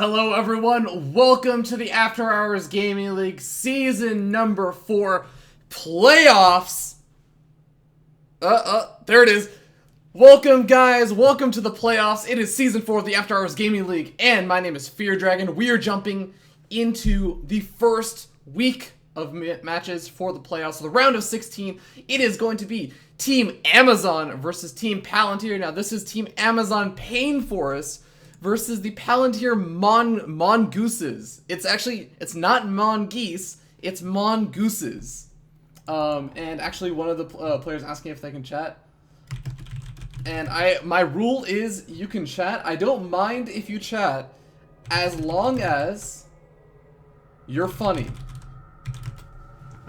Hello everyone. Welcome to the After Hours Gaming League Season number 4 playoffs. There it is. Welcome guys, welcome to the playoffs. It is Season 4 of the After Hours Gaming League, and my name is Fear Dragon. We are jumping into the first week of matches for the playoffs. So the round of 16, it is going to be Team Amazon versus Team Palantir. Now this is Team Amazon Pain Forest versus the Palantir Mongooses. It's not Mongeese, it's Mongooses. And actually one of the players asking if they can chat. And my rule is you can chat. I don't mind if you chat as long as you're funny.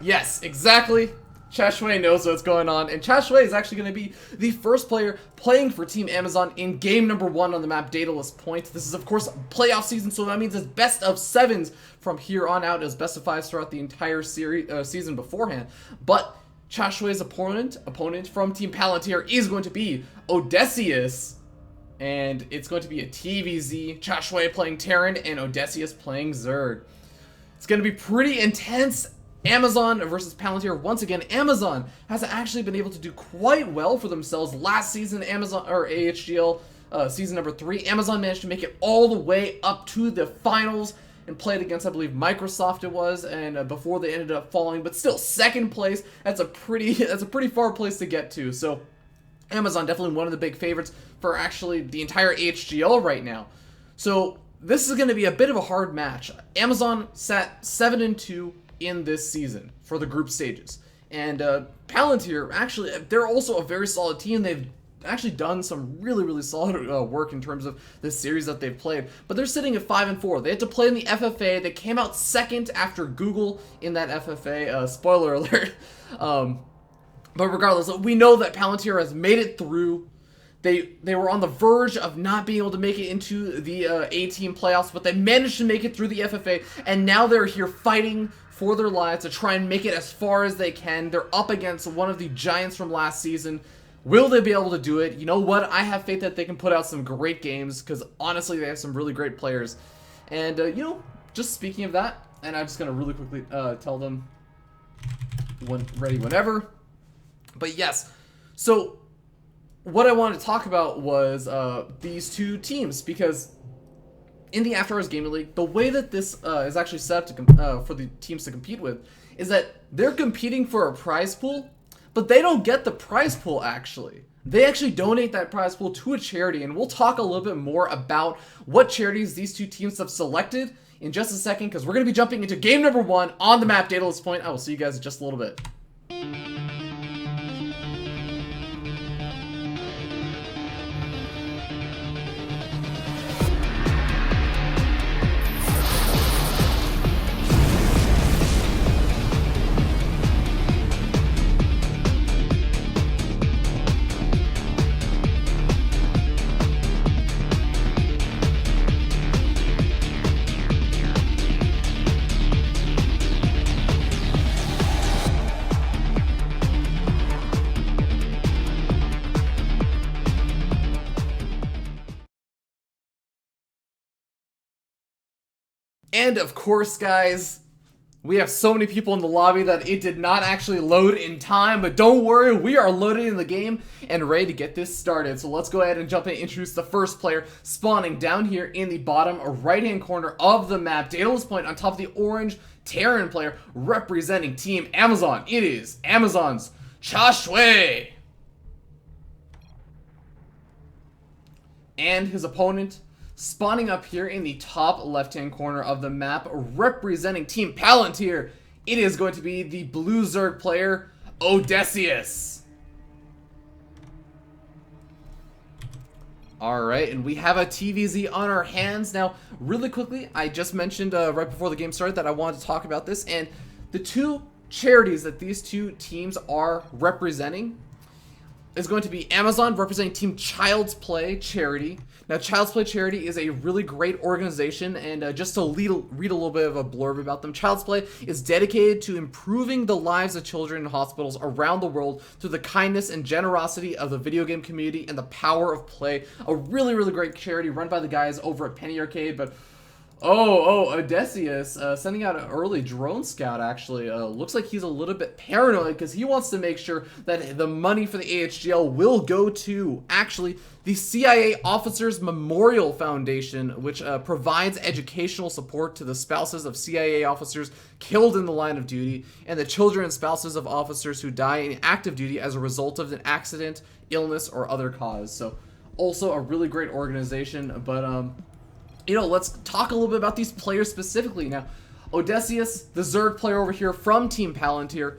Yes, exactly. Chashway knows what's going on, and Chashway is actually going to be the first player playing for Team Amazon in game number 1 on the map Daedalus Point. This is, of course, playoff season, so that means it's best of 7s from here on out, as best of 5s throughout the entire season beforehand. But Chashway's opponent from Team Palantir is going to be Odysseus, and it's going to be a TVZ. Chashway playing Terran, and Odysseus playing Zerg. It's going to be pretty intense. Amazon versus Palantir. Once again, Amazon has actually been able to do quite well for themselves last season. AHGL season number 3. Amazon managed to make it all the way up to the finals and played against, I believe, Microsoft it was, and before they ended up falling, but still second place. That's a pretty far place to get to. So Amazon definitely one of the big favorites for actually the entire AHGL right now. So this is going to be a bit of a hard match. Amazon sat 7-2 in this season for the group stages, and Palantir, actually, they're also a very solid team. They've actually done some really solid work in terms of this series that they've played, but they're sitting at 5-4. They had to play in the FFA. They came out second after Google in that FFA, spoiler alert. But regardless, we know that Palantir has made it through. They were on the verge of not being able to make it into the A-team playoffs, but they managed to make it through the FFA, and now they're here fighting for their lives to try and make it as far as they can. They're up against one of the giants from last season. Will they be able to do it? You know what? I have faith that they can put out some great games, because honestly, they have some really great players. And, you know, just speaking of that, and I'm just going to really quickly tell them when ready whenever. But yes, so what I wanted to talk about was these two teams, because in the After Hours Gaming League, the way that this is actually set up for the teams to compete with is that they're competing for a prize pool, but they don't get the prize pool actually. They actually donate that prize pool to a charity, and we'll talk a little bit more about what charities these two teams have selected in just a second, because we're going to be jumping into game number 1 on the map Daedalus Point. I will see you guys in just a little bit. And of course, guys, we have so many people in the lobby that it did not actually load in time, but don't worry, we are loaded in the game and ready to get this started. So let's go ahead and jump in and introduce the first player, spawning down here in the bottom right-hand corner of the map, Daedalus Point, on top of the orange Terran player representing Team Amazon. It is Amazon's Chashway. And his opponent, spawning up here in the top left-hand corner of the map, representing Team Palantir, it is going to be the blue Zerg player, Odysseus. Alright, and we have a TVZ on our hands. Now, really quickly, I just mentioned right before the game started that I wanted to talk about this, and the two charities that these two teams are representing is going to be Amazon representing Team Child's Play Charity. Now, Child's Play Charity is a really great organization, and just to read a little bit of a blurb about them, Child's Play is dedicated to improving the lives of children in hospitals around the world through the kindness and generosity of the video game community and the power of play. A really, really great charity run by the guys over at Penny Arcade, but Odysseus sending out an early drone scout, actually. Looks like he's a little bit paranoid because he wants to make sure that the money for the AHGL will go to, actually, the CIA Officers Memorial Foundation, which provides educational support to the spouses of CIA officers killed in the line of duty and the children and spouses of officers who die in active duty as a result of an accident, illness, or other cause. So, also a really great organization, but, you know, let's talk a little bit about these players specifically. Now, Odysseus, the Zerg player over here from Team Palantir,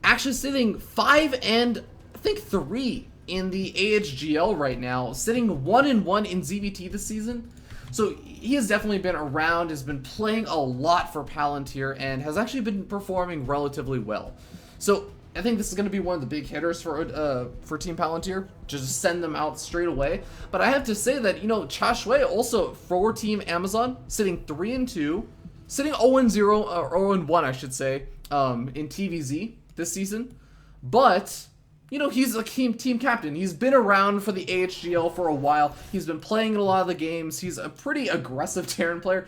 actually sitting 5 and I think 3 in the AHGL right now, sitting 1-1 in ZVT this season. So he has definitely been around, has been playing a lot for Palantir, and has actually been performing relatively well. So I think this is going to be one of the big hitters for Team Palantir, just send them out straight away. But I have to say that, you know, Chashway also for Team Amazon, sitting 3-2, sitting 0-0, or 0-1, I should say, in TVZ this season. But, you know, he's a team captain. He's been around for the AHGL for a while. He's been playing in a lot of the games. He's a pretty aggressive Terran player.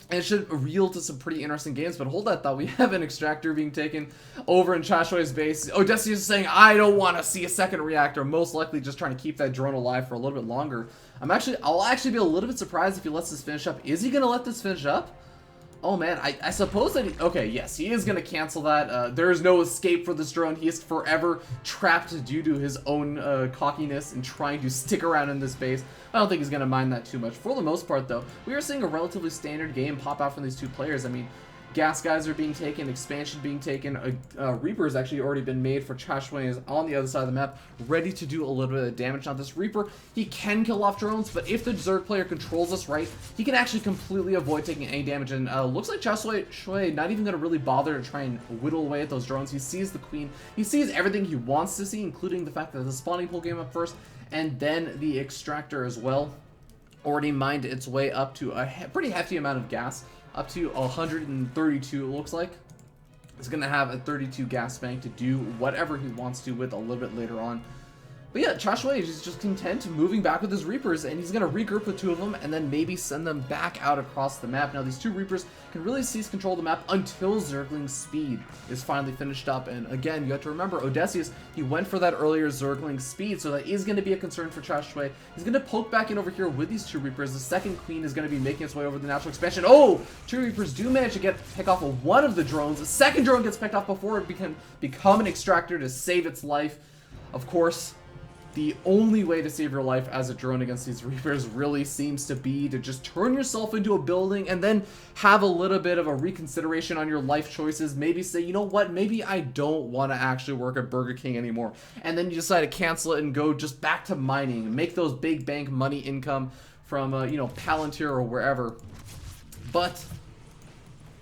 And it should reel to some pretty interesting games, but hold that thought. We have an extractor being taken over in Chashway's base. Odysseus is saying, I don't want to see a second reactor, most likely just trying to keep that drone alive for a little bit longer. I'll actually be a little bit surprised if he lets this finish up. Is he going to let this finish up? Oh man, I suppose that okay, yes, he is going to cancel that. There is no escape for this drone. He is forever trapped due to his own cockiness and trying to stick around in this base. I don't think he's going to mind that too much. For the most part, though, we are seeing a relatively standard game pop out from these two players. I mean, gas guys are being taken, expansion being taken, Reaper has actually already been made for Chashway is on the other side of the map, ready to do a little bit of damage. Now this Reaper, he can kill off drones, but if the Zerg player controls us right, he can actually completely avoid taking any damage, and looks like Chashway not even going to really bother to try and whittle away at those drones. He sees the Queen, he sees everything he wants to see, including the fact that the spawning pool came up first, and then the extractor as well already mined its way up to a pretty hefty amount of gas. Up to 132, it looks like. He's going to have a 32 gas bank to do whatever he wants to with a little bit later on. But yeah, Chashway is just content moving back with his Reapers, and he's going to regroup with two of them and then maybe send them back out across the map. Now, these two Reapers can really seize control of the map until Zergling's speed is finally finished up. And again, you have to remember, Odysseus, he went for that earlier Zergling speed, so that is going to be a concern for Chashway. He's going to poke back in over here with these two Reapers. The second Queen is going to be making its way over the natural expansion. Oh! Two Reapers do manage to pick off one of the drones. The second drone gets picked off before it can become an extractor to save its life. Of course, the only way to save your life as a drone against these Reapers really seems to be to just turn yourself into a building and then have a little bit of a reconsideration on your life choices. Maybe say, you know what, maybe I don't want to actually work at Burger King anymore. And then you decide to cancel it and go just back to mining and make those big bank money income from, you know, Palantir or wherever. But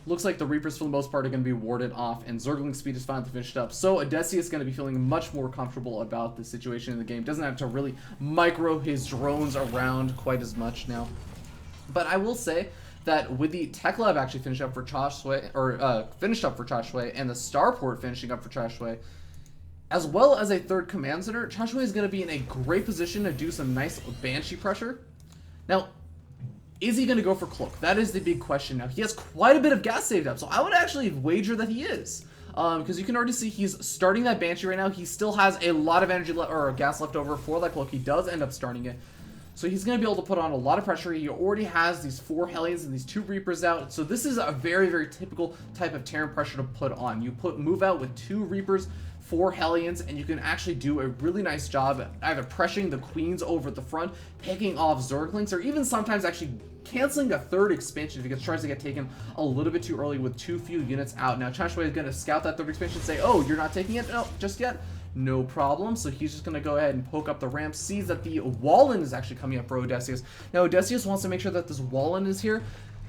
looks like the Reapers, for the most part, are going to be warded off, and Zergling speed is finally finished up. So Odysseus is going to be feeling much more comfortable about the situation in the game. Doesn't have to really micro his drones around quite as much now. But I will say that with the Tech Lab actually finished up for Chashway, and the Starport finishing up for Chashway, as well as a third command center, Chashway is going to be in a great position to do some nice Banshee pressure. Now, is he going to go for Cloak? That is the big question now. He has quite a bit of gas saved up, so I would actually wager that he is. Because you can already see he's starting that Banshee right now. He still has a lot of energy or gas left over for that Cloak. He does end up starting it. So he's going to be able to put on a lot of pressure. He already has these 4 Hellions and these 2 Reapers out. So this is a very, very typical type of Terran pressure to put on. You move out with 2 Reapers, 4 Hellions, and you can actually do a really nice job at either pressuring the Queens over at the front, picking off Zerglings, or even sometimes actually canceling a third expansion if he tries to get taken a little bit too early with too few units out. Now, Chashway is going to scout that third expansion and say, oh, you're not taking it? No, just yet? No problem. So he's just going to go ahead and poke up the ramp, sees that the Wallen is actually coming up for Odysseus. Now, Odysseus wants to make sure that this Wallen is here,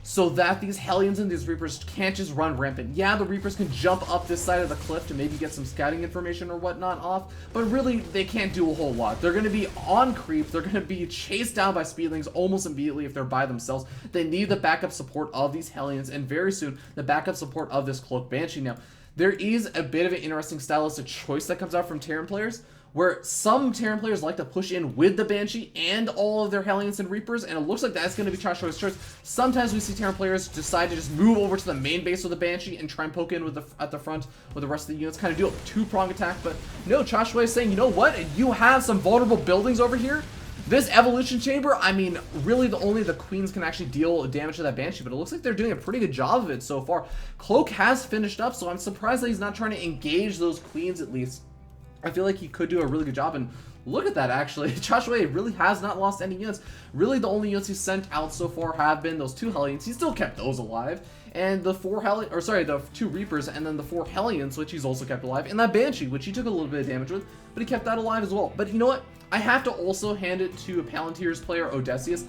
so that these Hellions and these Reapers can't just run rampant. Yeah, the Reapers can jump up this side of the cliff to maybe get some scouting information or whatnot off, but really, they can't do a whole lot. They're going to be on creep, they're going to be chased down by Speedlings almost immediately if they're by themselves. They need the backup support of these Hellions, and very soon, the backup support of this Cloak Banshee. Now, there is a bit of an interesting stylistic choice that comes out from Terran players, where some Terran players like to push in with the Banshee and all of their Hellions and Reapers, and it looks like that's going to be ChashWay's choice. Sometimes we see Terran players decide to just move over to the main base with the Banshee and try and poke in with at the front with the rest of the units, kind of do a two-prong attack, but no, ChashWay is saying, you know what, you have some vulnerable buildings over here. This Evolution Chamber, I mean, really only the Queens can actually deal damage to that Banshee, but it looks like they're doing a pretty good job of it so far. Cloak has finished up, so I'm surprised that he's not trying to engage those Queens at least. I feel like he could do a really good job, and look at that, actually. ChashWay really has not lost any units. Really, the only units he's sent out so far have been those 2 Hellions. He still kept those alive. And the 2 Reapers, and then the 4 Hellions, which he's also kept alive. And that Banshee, which he took a little bit of damage with, but he kept that alive as well. But you know what? I have to also hand it to Palantir's player, Odysseus.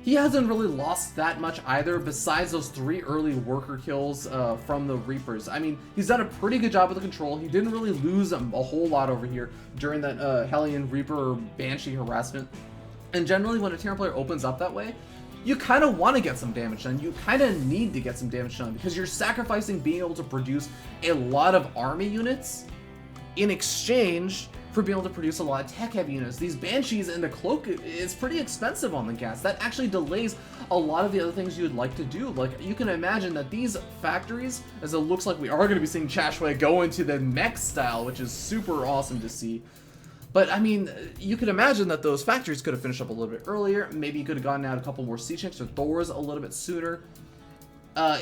He hasn't really lost that much either, besides those 3 early worker kills from the Reapers. I mean, he's done a pretty good job with the control. He didn't really lose a whole lot over here during that Hellion, Reaper, or Banshee harassment. And generally, when a Terran player opens up that way, you kind of want to get some damage done. You kind of need to get some damage done, because you're sacrificing being able to produce a lot of army units in exchange for being able to produce a lot of tech-heavy units. These Banshees and the Cloak is pretty expensive on the gas. That actually delays a lot of the other things you would like to do. Like, you can imagine that these factories, as it looks like we are going to be seeing ChashWay go into the mech style, which is super awesome to see. But, I mean, you could imagine that those factories could have finished up a little bit earlier. Maybe you could have gotten out a couple more siege tanks or Thors a little bit sooner.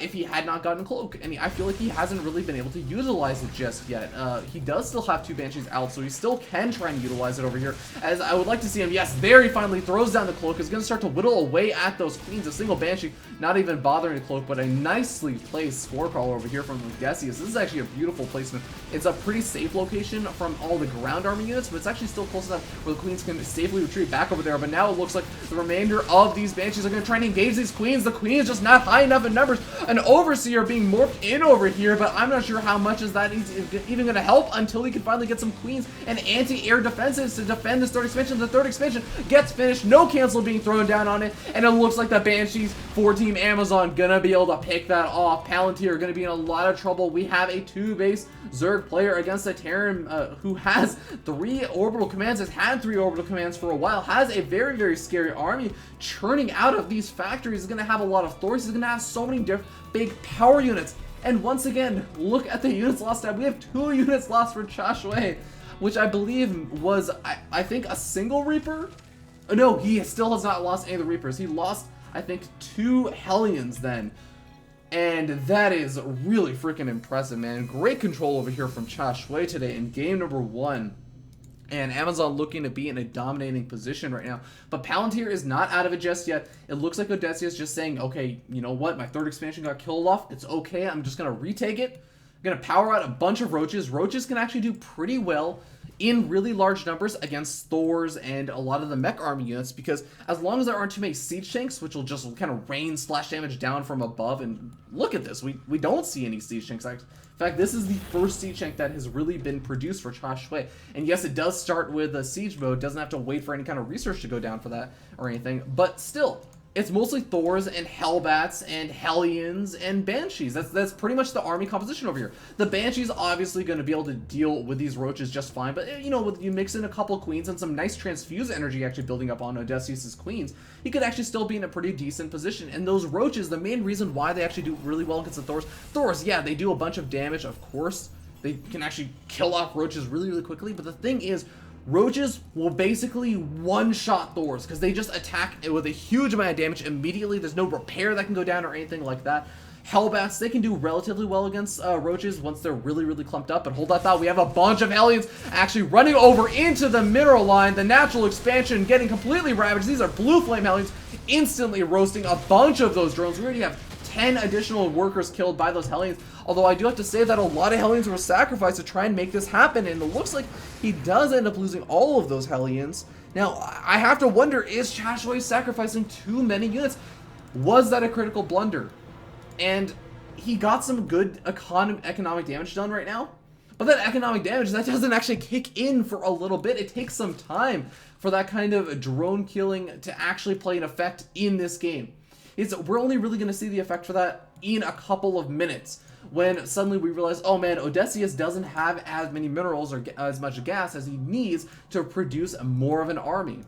If he had not gotten Cloak, and I feel like he hasn't really been able to utilize it just yet. He does still have 2 Banshees out, so he still can try and utilize it over here, as I would like to see him. Yes, there he finally throws down the Cloak. Is going to start to whittle away at those Queens. A single Banshee, not even bothering to Cloak, but a nicely placed Spore Crawler over here from Odysseus. This is actually a beautiful placement. It's a pretty safe location from all the ground army units, but it's actually still close enough where the Queens can safely retreat back over there. But now it looks like the remainder of these Banshees are going to try and engage these Queens. The Queens just not high enough in numbers. An Overseer being morphed in over here, but I'm not sure how much is that even going to help until he can finally get some Queens and anti-air defenses to defend this 3rd expansion. The 3rd expansion gets finished, no cancel being thrown down on it, and it looks like the Banshees for Team Amazon gonna be able to pick that off. Palantir gonna be in a lot of trouble. We have a 2-base Zerg player against a Terran who has 3 orbital commands, has had 3 orbital commands for a while, has a very, very scary army churning out of these factories. Is gonna have a lot of Thors. He's gonna have so many different big power units. And once again, look at the units lost tab. We have 2 units lost for ChashWay, which I believe was, I think, a single Reaper? No, he still has not lost any of the Reapers. He lost, I think, 2 Hellions then. And that is really freaking impressive, man. Great control over here from ChashWay today in game number 1. And Amazon looking to be in a dominating position right now. But Palantir is not out of it just yet. It looks like Odysseus is just saying, okay, you know what? My 3rd expansion got killed off. It's okay. I'm just going to retake it. I'm going to power out a bunch of Roaches. Roaches can actually do pretty well in really large numbers against Thors and a lot of the mech army units, because as long as there aren't too many siege tanks, which will just kind of rain splash damage down from above, and look at this, we don't see any siege tanks. In fact, this is the first siege tank that has really been produced for ChashWay. And yes, it does start with a siege mode, doesn't have to wait for any kind of research to go down for that or anything, but still, it's mostly Thors and Hellbats and Hellions and Banshees. That's pretty much the army composition over here. The Banshee's obviously going to be able to deal with these Roaches just fine, but you know, you mix in a couple Queens and some nice transfuse energy actually building up on Odysseus' Queens, he could actually still be in a pretty decent position. And those Roaches, the main reason why they actually do really well against the Thors, yeah, they do a bunch of damage, of course. They can actually kill off Roaches really, really quickly, but the thing is, Roaches will basically one-shot Thors, because they just attack it with a huge amount of damage immediately. There's no repair that can go down or anything like that. Hellbats, they can do relatively well against Roaches once they're really, really clumped up. But hold that thought, we have a bunch of Hellions actually running over into the mineral line. The natural expansion getting completely ravaged. These are blue flame Hellions instantly roasting a bunch of those drones. We already have 10 additional workers killed by those Hellions. Although I do have to say that a lot of Hellions were sacrificed to try and make this happen, and it looks like he does end up losing all of those Hellions. Now, I have to wonder, is ChashWay sacrificing too many units? Was that a critical blunder? And he got some good economic damage done right now, but that economic damage, that doesn't actually kick in for a little bit. It takes some time for that kind of drone killing to actually play an effect in this game. We're only really going to see the effect for that in a couple of minutes. when suddenly we realize, oh man, Odysseus doesn't have as many minerals or as much gas as he needs to produce more of an army.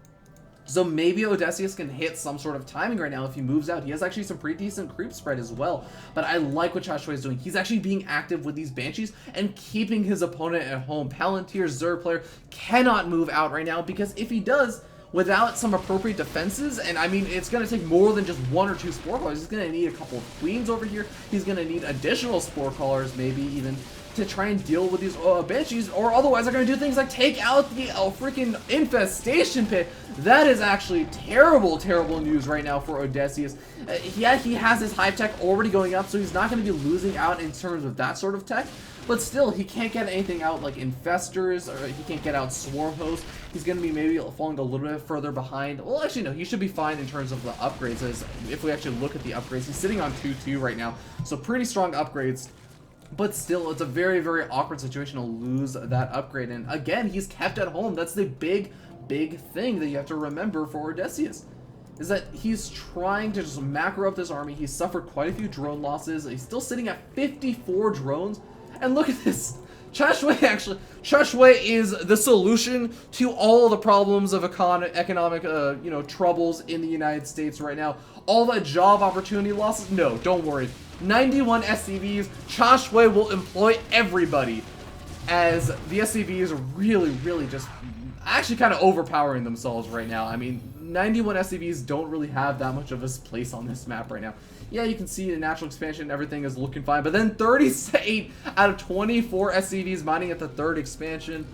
So maybe Odysseus can hit some sort of timing right now if he moves out. He has actually some pretty decent creep spread as well. But I like what Chashway is doing. He's actually being active with these Banshees and keeping his opponent at home. Palantir's Zerg player cannot move out right now, because if he does, without some appropriate defenses, and I mean, it's going to take more than just 1 or 2 Spore Callers. He's going to need a couple of Queens over here. He's going to need additional Spore Callers, maybe even, to try and deal with these Banshees, or otherwise they're going to do things like take out the freaking Infestation Pit. That is actually terrible, terrible news right now for Odysseus. Yeah, he has his hive tech already going up, so he's not going to be losing out in terms of that sort of tech. But still, he can't get anything out like Infestors, or he can't get out Swarm Hosts. He's going to be maybe falling a little bit further behind. Well, actually, no, he should be fine in terms of the upgrades. As if we actually look at the upgrades, he's sitting on 2-2 right now, so pretty strong upgrades. But still, it's a very, very awkward situation to lose that upgrade. And again, he's kept at home. That's the big thing that you have to remember for Odysseus, is that he's trying to just macro up this army. He's suffered quite a few drone losses. He's still sitting at 54 drones. And look at this. Chashway is the solution to all the problems of economic, troubles in the United States right now. All the job opportunity losses. No, don't worry. 91 SCVs. Chashway will employ everybody, as the SCVs are really just actually kind of overpowering themselves right now. I mean, 91 SCVs don't really have that much of a place on this map right now. Yeah, you can see the natural expansion and everything is looking fine, but then 38 out of 24 SCVs mining at the 3rd expansion.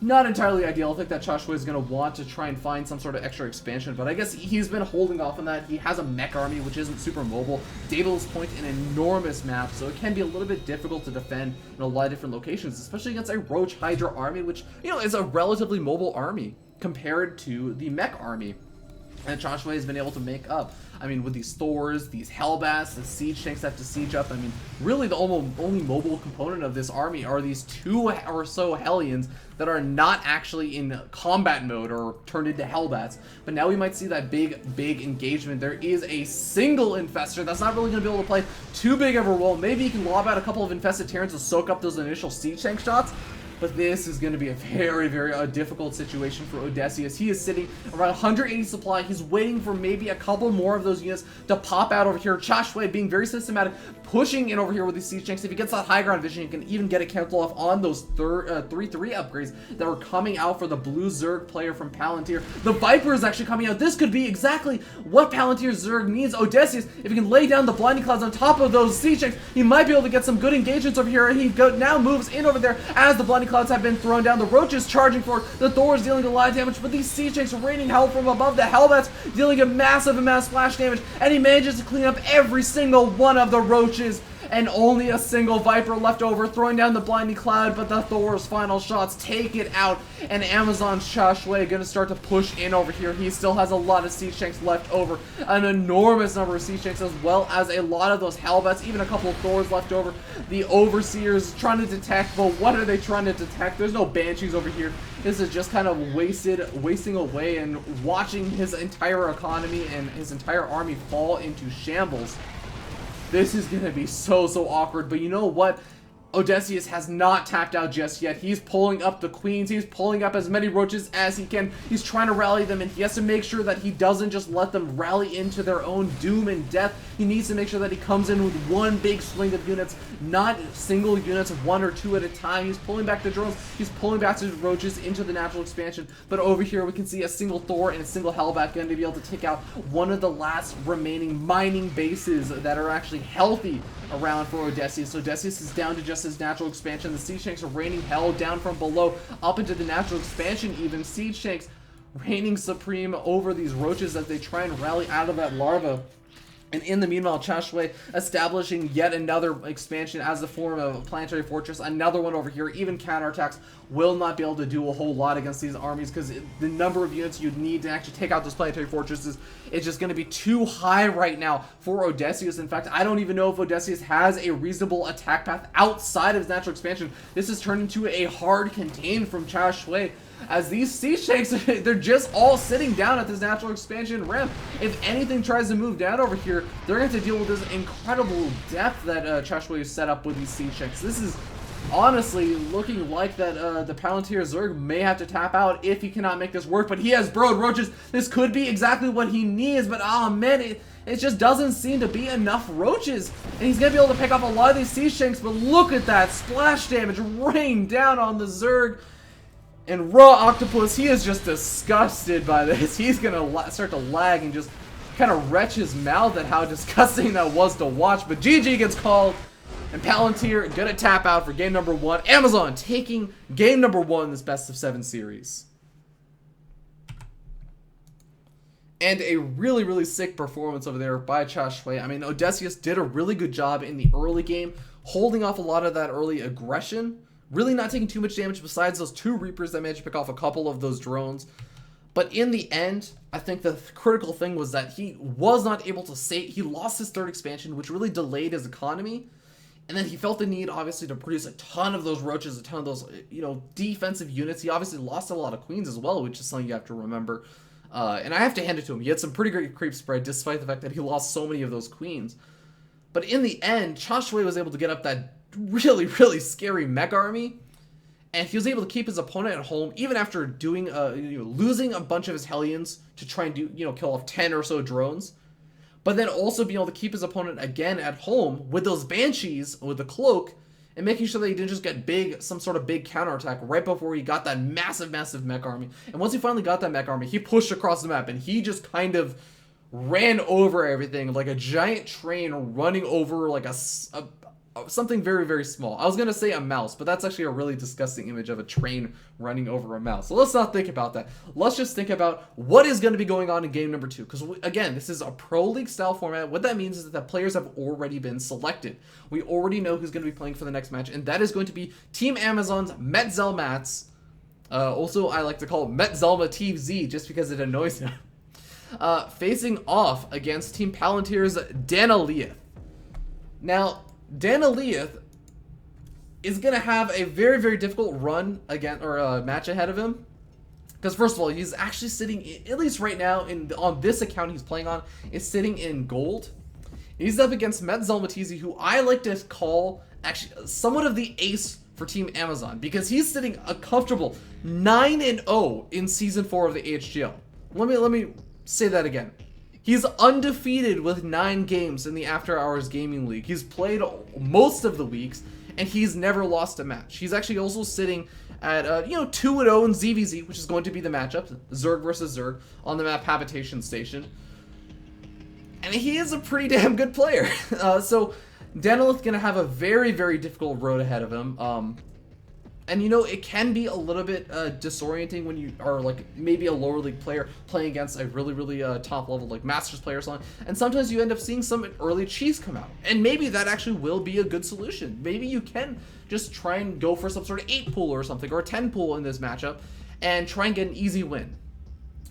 Not entirely ideal. I think that Chashway is going to want to try and find some sort of extra expansion, but I guess he's been holding off on that. He has a mech army, which isn't super mobile. Daedalus Point, an enormous map, so it can be a little bit difficult to defend in a lot of different locations, especially against a Roach Hydra army, which, is a relatively mobile army compared to the mech army. And Chashway has been able to make up. I mean, with these Thors, these Hellbats, the siege tanks that have to siege up. I mean, really the only mobile component of this army are these 2 or so Hellions that are not actually in combat mode or turned into Hellbats. But now we might see that big engagement. There is a single Infestor that's not really going to be able to play too big of a role. Maybe he can lob out a couple of Infested Terrans to soak up those initial siege tank shots. But this is going to be a very difficult situation for Odysseus. He is sitting around 180 supply. He's waiting for maybe a couple more of those units to pop out over here. Chashway being very systematic, pushing in over here with these siege tanks. If he gets that high ground vision, he can even get a cancel off on those 3-3 upgrades that are coming out for the blue Zerg player from Palantir. The Viper is actually coming out. This could be exactly what Palantir's Zerg needs. Odysseus, if he can lay down the blinding clouds on top of those siege tanks, he might be able to get some good engagements over here. He now moves in over there as the blinding clouds have been thrown down. The Roaches charging forward. The Thors dealing a lot of damage, but these siege tanks are raining hell from above. The Hellbats dealing a massive amount of splash damage, and he manages to clean up every single one of the Roaches. And only a single Viper left over, throwing down the blinding cloud, but the Thor's final shots take it out, and Amazon's Chashway gonna start to push in over here. He still has a lot of siege tanks left over, an enormous number of siege tanks, as well as a lot of those Hellbats, even a couple of Thors left over. The Overseers trying to detect, but what are they trying to detect? There's no Banshees over here. This is just kind of wasting away and watching his entire economy and his entire army fall into shambles. This is going to be so awkward, but you know what? Odysseus has not tapped out just yet. He's pulling up the queens. He's pulling up as many roaches as he can. He's trying to rally them, and he has to make sure that he doesn't just let them rally into their own doom and death. He needs to make sure that he comes in with one big swing of units, not single units of 1 or 2 at a time. He's pulling back the drones. He's pulling back the roaches into the natural expansion. But over here, we can see a single Thor and a single Hellbat going to be able to take out one of the last remaining mining bases that are actually healthy around for Odysseus. Odysseus is down to just his natural expansion. The siege tanks are raining hell down from below up into the natural expansion. Even siege tanks reigning supreme over these roaches as they try and rally out of that larva. And in the meanwhile, Chashway establishing yet another expansion as the form of a planetary fortress. Another one over here. Even counterattacks will not be able to do a whole lot against these armies, because the number of units you'd need to actually take out those planetary fortresses is just going to be too high right now for Odysseus. In fact, I don't even know if Odysseus has a reasonable attack path outside of his natural expansion. This has turned into a hard contain from Chashway. as these Sea Shanks, they're just all sitting down at this natural expansion ramp. If anything tries to move down over here, they're going to deal with this incredible depth that Chashway has set up with these Sea Shanks. This is honestly looking like that the Palantir Zerg may have to tap out if he cannot make this work, but he has Brood Roaches. This could be exactly what he needs, but oh man, it just doesn't seem to be enough roaches. And he's going to be able to pick up a lot of these Sea Shanks, but look at that splash damage rain down on the Zerg. And Raw Octopus, he is just disgusted by this. He's going to start to lag and just kind of retch his mouth at how disgusting that was to watch. But GG gets called, and Palantir going to tap out for game number 1. Amazon taking game number 1 in this best of 7 series. And a really, really sick performance over there by Chashway. I mean, Odysseus did a really good job in the early game, holding off a lot of that early aggression. Really not taking too much damage besides those 2 Reapers that managed to pick off a couple of those drones. But in the end, I think the critical thing was that he was not able to save. He lost his 3rd expansion, which really delayed his economy. And then he felt the need, obviously, to produce a ton of those roaches, a ton of those, defensive units. He obviously lost a lot of queens as well, which is something you have to remember. And I have to hand it to him. He had some pretty great creep spread, despite the fact that he lost so many of those queens. But in the end, Chashway was able to get up that really, really scary mech army. And he was able to keep his opponent at home, even after doing, losing a bunch of his Hellions to try and kill off 10 or so drones. But then also being able to keep his opponent again at home with those Banshees, with the cloak, and making sure that he didn't just get some sort of big counterattack right before he got that massive, massive mech army. And once he finally got that mech army, he pushed across the map, and he just kind of ran over everything like a giant train running over like something very, very small. I was going to say a mouse, but that's actually a really disgusting image of a train running over a mouse. So let's not think about that. Let's just think about what is going to be going on in game number 2. Because, again, this is a Pro League style format. What that means is that the players have already been selected. We already know who's going to be playing for the next match, and that is going to be Team Amazon's Metzelmats. Also, I like to call it Metzelma TZ just because it annoys him. Facing off against Team Palantir's Danaliath. Now, Danaliath is going to have a very, very difficult run again, or match ahead of him. Because first of all, he's actually sitting, at least right now, on this account he's playing on, is sitting in gold. He's up against Metzelmatizi, who I like to call actually somewhat of the ace for Team Amazon, because he's sitting a comfortable 9-0 in Season 4 of the AHGL. Let me say that again. He's undefeated with 9 games in the After Hours Gaming League. He's played most of the weeks, and he's never lost a match. He's actually also sitting at 2-0 in ZVZ, which is going to be the matchup, Zerg versus Zerg, on the map Habitation Station. And he is a pretty damn good player. So Danaliath's going to have a very, very difficult road ahead of him. And it can be a little bit disorienting when you are like maybe a lower league player playing against a really, really top level like Masters player or something. And sometimes you end up seeing some early cheese come out. And maybe that actually will be a good solution. Maybe you can just try and go for some sort of 8 pool or something, or a 10 pool in this matchup, and try and get an easy win.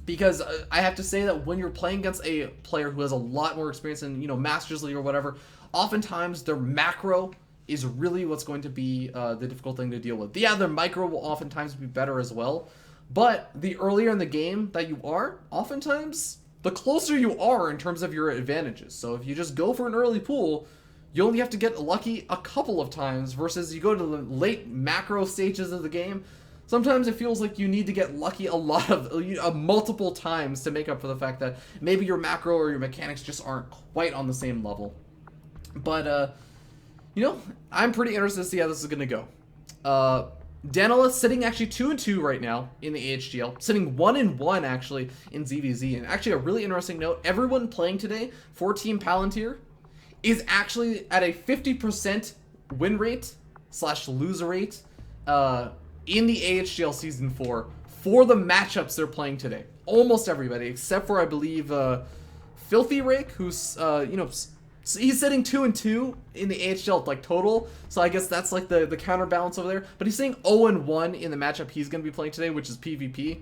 Because I have to say that when you're playing against a player who has a lot more experience in, Masters League or whatever, oftentimes their macro is really what's going to be the difficult thing to deal with. Yeah, their micro will oftentimes be better as well, but the earlier in the game that you are, oftentimes, the closer you are in terms of your advantages. So if you just go for an early pool, you only have to get lucky a couple of times, versus you go to the late macro stages of the game, sometimes it feels like you need to get lucky a lot of multiple times to make up for the fact that maybe your macro or your mechanics just aren't quite on the same level. But I'm pretty interested to see how this is going to go. Danaliath sitting actually 2-2 right now in the AHGL, sitting 1-1 actually in ZVZ. And actually a really interesting note, everyone playing today for Team Palantir is actually at a 50% win rate / loser rate in the AHGL Season 4 for the matchups they're playing today. Almost everybody, except for, I believe, Filthy Rake, who's, he's sitting 2-2 in the AHL like total, so I guess that's like the counterbalance over there. But he's sitting 0-1 in the matchup he's going to be playing today, which is PvP.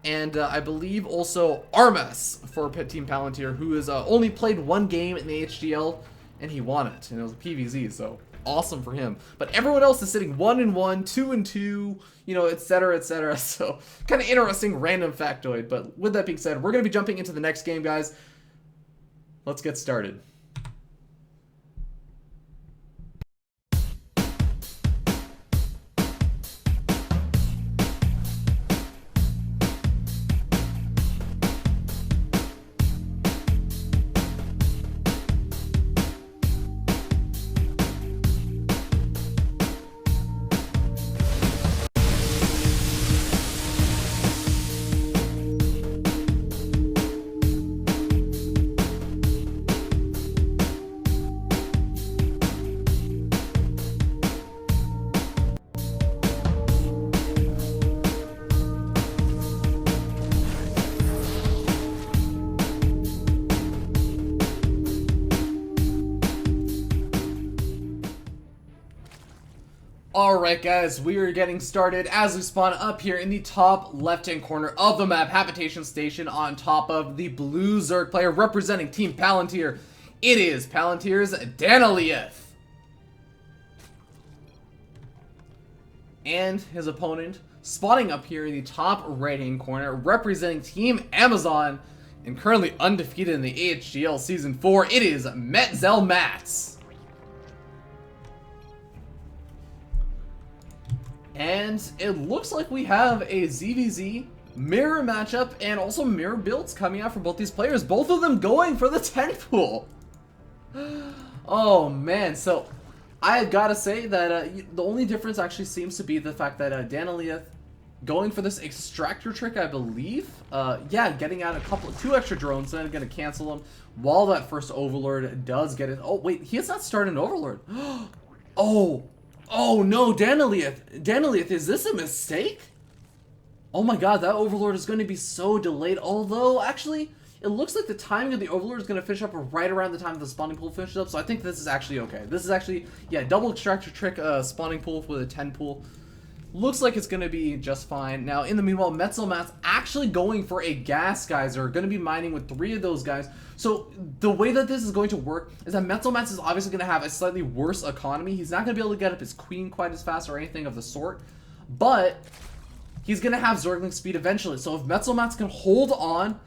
And I believe also Armas for Team Palantir, who has only played 1 game in the HGL, and he won it, and it was a PvZ, so awesome for him. But everyone else is sitting 1-1, 2-2, you know, etc., etc. So kind of interesting random factoid. But with that being said, we're going to be jumping into the next game, guys. Let's get started. Alright guys, we are getting started as we spawn up here in the top left-hand corner of the map, Habitation Station, on top of the blue Zerg player representing Team Palantir. It is Palantir's Danalieth. And his opponent spawning up here in the top right-hand corner representing Team Amazon and currently undefeated in the AHGL Season 4. It is Metzel Mats. And it looks like we have a ZVZ mirror matchup and also mirror builds coming out for both these players. Both of them going for the 10 pool. Oh man, so I gotta say that the only difference actually seems to be the fact that Danalieth going for this extractor trick, I believe. Yeah, getting out two extra drones, then gonna cancel them while that first Overlord does get it. Oh wait, he has not started an Overlord. Oh no, Danalieth, is this a mistake? Oh my god, that Overlord is going to be so delayed. Although, actually, it looks like the timing of the Overlord is going to finish up right around the time the spawning pool finishes up. So I think this is actually okay. This is actually, yeah, double extractor trick spawning pool with a 10 pool. Looks like it's going to be just fine. Now, in the meanwhile, Metzel Mats actually going for a gas geyser. Going to be mining with 3 of those guys. So, the way that this is going to work is that Metzel Mats is obviously going to have a slightly worse economy. He's not going to be able to get up his queen quite as fast or anything of the sort. But, he's going to have Zergling speed eventually. So, if Metzel Mats can hold on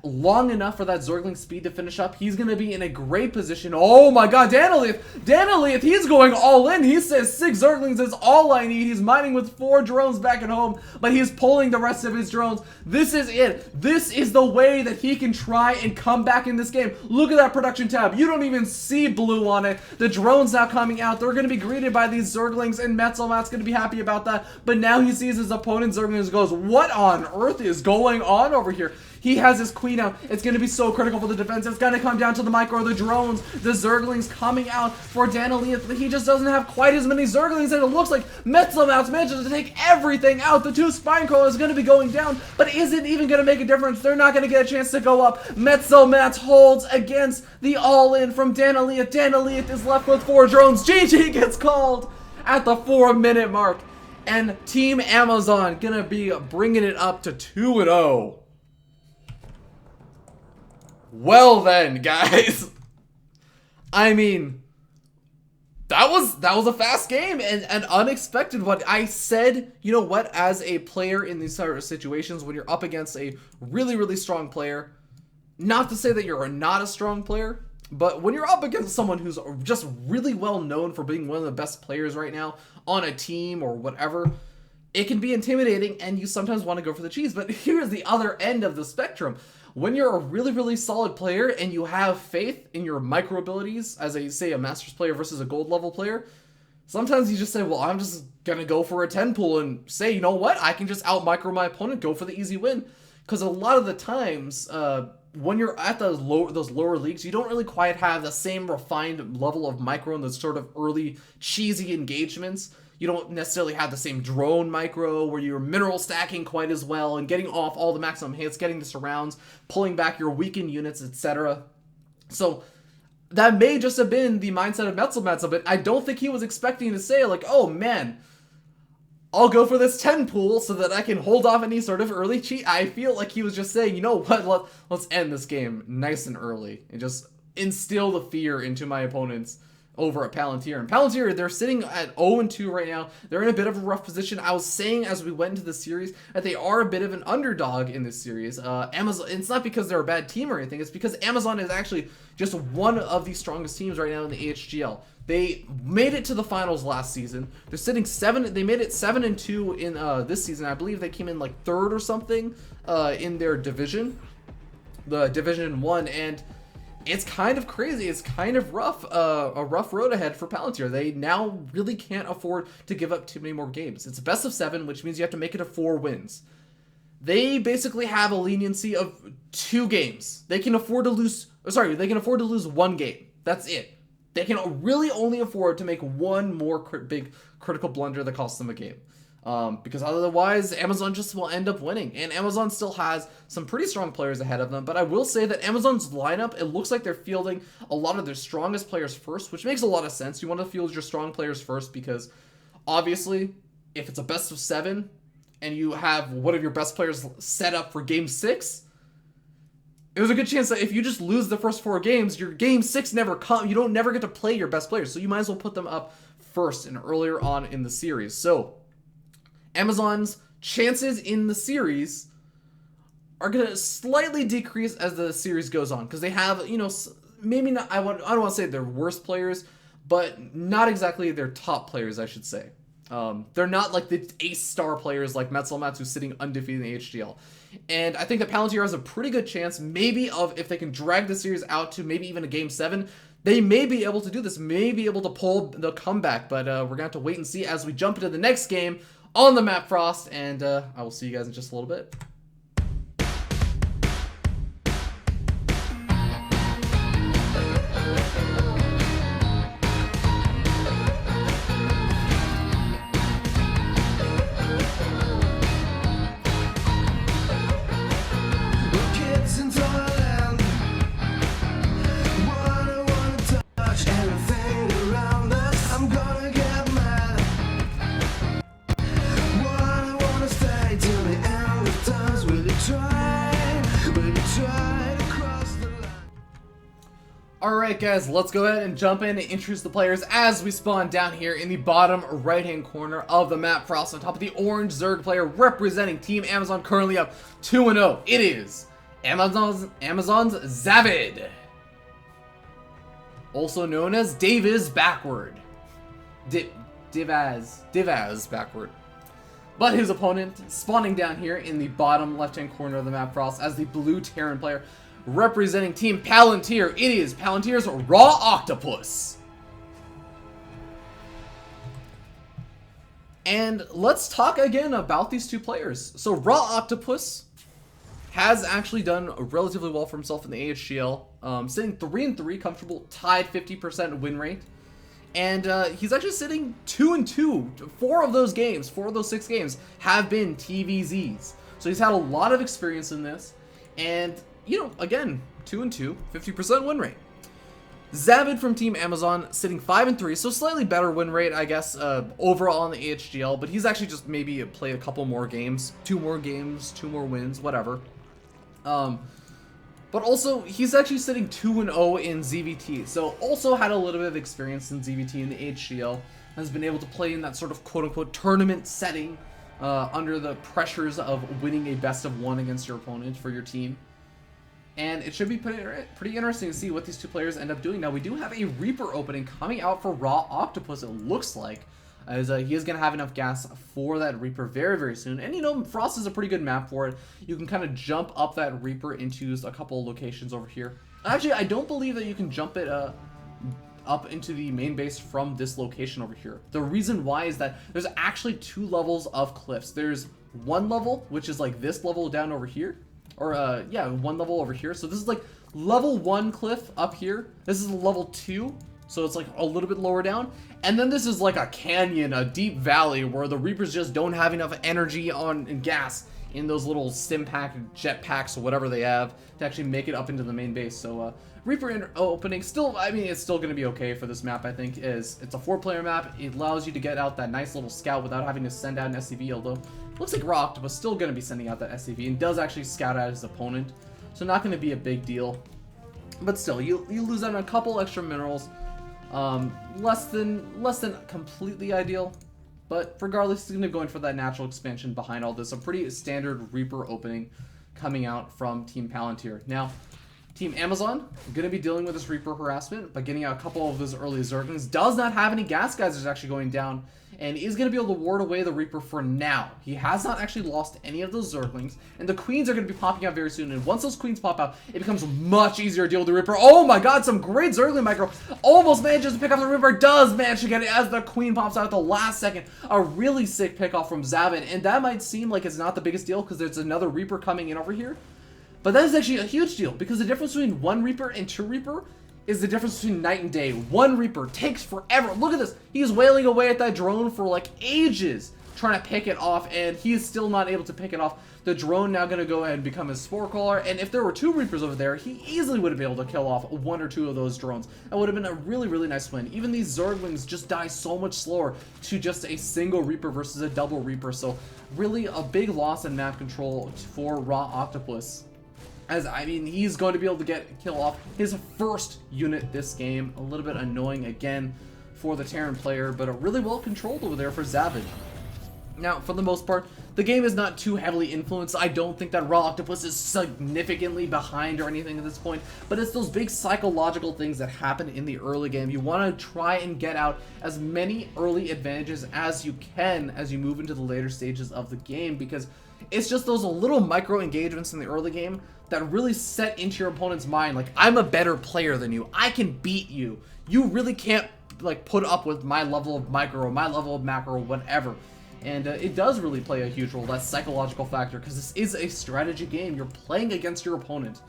long enough for that Zergling speed to finish up, he's going to be in a great position. Oh my god, Danalieth, he's going all in. He says 6 Zerglings is all I need. He's mining with 4 drones back at home, but he's pulling the rest of his drones. This is it. This is the way that he can try and come back in this game. Look at that production tab. You don't even see blue on it. The drones now coming out. They're going to be greeted by these Zerglings, and Metzel Mat's going to be happy about that. But now he sees his opponent's Zerglings and goes, what on earth is going on over here? He has his queen out. It's going to be so critical for the defense. It's going to come down to the micro, the drones, the Zerglings coming out for Danalieth. He just doesn't have quite as many Zerglings, and it looks like Metzel Mats manages to take everything out. The 2 spine crawlers is going to be going down, but isn't even going to make a difference. They're not going to get a chance to go up. Metzel Mats holds against the all-in from Danalieth. Danalieth is left with 4 drones. GG gets called at the 4-minute mark, and Team Amazon going to be bringing it up to 2-0. Well then, guys, I mean, that was a fast game and an unexpected one. I said, you know what, as a player in these sort of situations, when you're up against a really, really strong player, not to say that you're not a strong player, but when you're up against someone who's just really well known for being one of the best players right now on a team or whatever, it can be intimidating and you sometimes want to go for the cheese. But here's the other end of the spectrum. When you're a really, really solid player and you have faith in your micro abilities as a Masters player versus a gold level player, sometimes you just say, well, I'm just going to go for a 10 pool and say, you know what, I can just out micro my opponent, go for the easy win. Because a lot of the times, when you're at those lower leagues, you don't really quite have the same refined level of micro in those sort of early cheesy engagements. You don't necessarily have the same drone micro where you're mineral stacking quite as well and getting off all the maximum hits, getting the surrounds, pulling back your weakened units, etc. So that may just have been the mindset of Metzel Mats, but I don't think he was expecting to say like, oh man, I'll go for this 10 pool so that I can hold off any sort of early cheat. I feel like he was just saying, you know what, let's end this game nice and early and just instill the fear into my opponents over at Palantir. And Palantir, they're sitting at 0-2 right now. They're in a bit of a rough position. I was saying as we went into the series that they are a bit of an underdog in this series. Amazon, it's not because they're a bad team or anything. It's because Amazon is actually just one of the strongest teams right now in the AHGL. They made it to the finals last season. They're sitting 7. They made it 7-2 in this season. I believe they came in like 3rd or something in their division, the Division 1, and it's kind of crazy. It's kind of rough, a rough road ahead for Palantir. They now really can't afford to give up too many more games. It's a best of 7, which means you have to make it to 4 wins. They basically have a leniency of 2 games. They can afford to lose. They can afford to lose 1 game. That's it. They can really only afford to make one more big critical blunder that costs them a game. Because otherwise, Amazon just will end up winning. And Amazon still has some pretty strong players ahead of them. But I will say that Amazon's lineup, it looks like they're fielding a lot of their strongest players first, which makes a lot of sense. You want to field your strong players first because, obviously, if it's a best of 7 and you have one of your best players set up for Game 6, there's a good chance that if you just lose the first 4 games, your Game 6 never comes. You don't never get to play your best players. So you might as well put them up first and earlier on in the series. So Amazon's chances in the series are going to slightly decrease as the series goes on because they have, maybe not, I don't want to say they're worst players, but not exactly their top players, I should say. They're not like the ace star players like Metzelmatz, who's sitting undefeated in the HGL. And I think that Palantir has a pretty good chance, maybe of if they can drag the series out to maybe even a Game 7, they may be able to do this, may be able to pull the comeback. But we're going to have to wait and see as we jump into the next game on the map Frost, and I will see you guys in just a little bit. Alright guys, let's go ahead and jump in and introduce the players as we spawn down here in the bottom right hand corner of the map. Frost on top of the orange Zerg player representing Team Amazon, currently up 2-0. It is Amazon's Zavid, also known as Davis backward. Divaz backward. But his opponent spawning down here in the bottom left hand corner of the map, Frost, as the blue Terran player representing Team Palantir. It is Palantir's RO16. And let's talk again about these two players. So RO16 has actually done relatively well for himself in the AHGL, sitting 3-3, comfortable, tied 50% win rate. And he's actually sitting 2-2. 4 of those 6 games have been TVZs. So he's had a lot of experience in this. And again, 2-2, 50% win rate. Zavid from Team Amazon sitting 5-3, so slightly better win rate, I guess, overall in the AHGL, but he's actually just maybe played a couple more games, 2 more wins, whatever. But also, he's actually sitting 2-0 in ZVT, so also had a little bit of experience in ZVT in the AHGL, has been able to play in that sort of quote-unquote tournament setting under the pressures of winning a best of 1 against your opponent for your team. And it should be pretty interesting to see what these two players end up doing. Now, we do have a Reaper opening coming out for RO16, it looks like, as he is going to have enough gas for that Reaper very, very soon. And, Frost is a pretty good map for it. You can kind of jump up that Reaper into a couple of locations over here. Actually, I don't believe that you can jump it up into the main base from this location over here. The reason why is that there's actually 2 levels of cliffs. There's one level, which is like this level down over here. Or, yeah, 1 level over here. So this is like level 1 cliff up here. This is level 2. So it's like a little bit lower down. And then this is like a canyon, a deep valley where the Reapers just don't have enough energy and gas in those little sim pack, jet packs, or whatever they have to actually make it up into the main base. So, Reaper opening still, it's still going to be okay for this map, I think. It's a 4-player map. It allows you to get out that nice little scout without having to send out an SCV, although looks like RO16 still going to be sending out that SCV and does actually scout out his opponent. So not going to be a big deal. But still, you lose out on a couple extra minerals. Less than completely ideal. But regardless, he's going to go in for that natural expansion behind all this. A pretty standard Reaper opening coming out from Team Palantir. Now, Team Amazon, going to be dealing with this Reaper harassment by getting out a couple of those early Zerglings. Does not have any gas geysers actually going down, and is going to be able to ward away the Reaper for now. He has not actually lost any of those Zerglings, and the Queens are going to be popping out very soon, and once those Queens pop out, it becomes much easier to deal with the Reaper. Oh my god, some great Zergling micro. Almost manages to pick off the Reaper, does manage to get it as the Queen pops out at the last second. A really sick pickoff from Zavin, and that might seem like it's not the biggest deal because there's another Reaper coming in over here. But that is actually a huge deal, because the difference between one Reaper and two Reaper is the difference between night and day. One Reaper takes forever. Look at this. He's wailing away at that drone for like ages, trying to pick it off, and he is still not able to pick it off. The drone now going to go ahead and become his Spore Crawler, and if there were two Reapers over there, he easily would have been able to kill off one or two of those drones. That would have been a really, really nice win. Even these Zerglings just die so much slower to just a single Reaper versus a double Reaper, so really a big loss in map control for Raw Octopus. As, I mean, he's going to be able to kill off his first unit this game. A little bit annoying again for the Terran player, but really well controlled over there for Zavin. Now, for the most part, the game is not too heavily influenced. I don't think that Raw Octopus is significantly behind or anything at this point, but it's those big psychological things that happen in the early game. You want to try and get out as many early advantages as you can as you move into the later stages of the game, because it's just those little micro engagements in the early game that really set into your opponent's mind, like, I'm a better player than you. I can beat you. You really can't, like, put up with my level of micro, or my level of macro, or whatever. And it does really play a huge role, that psychological factor, because this is a strategy game. You're playing against your opponent.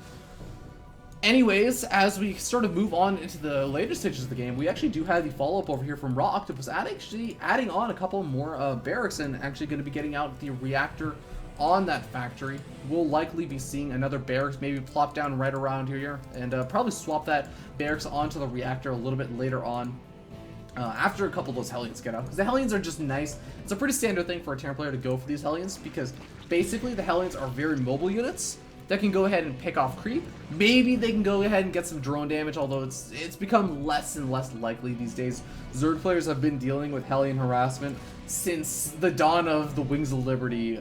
Anyways, as we sort of move on into the later stages of the game, we actually do have the follow-up over here from Raw Octopus, actually adding on a couple more barracks, and actually going to be getting out the reactor on that factory. We'll likely be seeing another barracks maybe plop down right around here, and probably swap that barracks onto the reactor a little bit later on. After a couple of those Hellions get out, because the Hellions are just nice. It's a pretty standard thing for a Terran player to go for these Hellions, because basically the Hellions are very mobile units that can go ahead and pick off creep. Maybe they can go ahead and get some drone damage, although it's become less and less likely these days. Zerg players have been dealing with Hellion harassment since the dawn of the Wings of Liberty.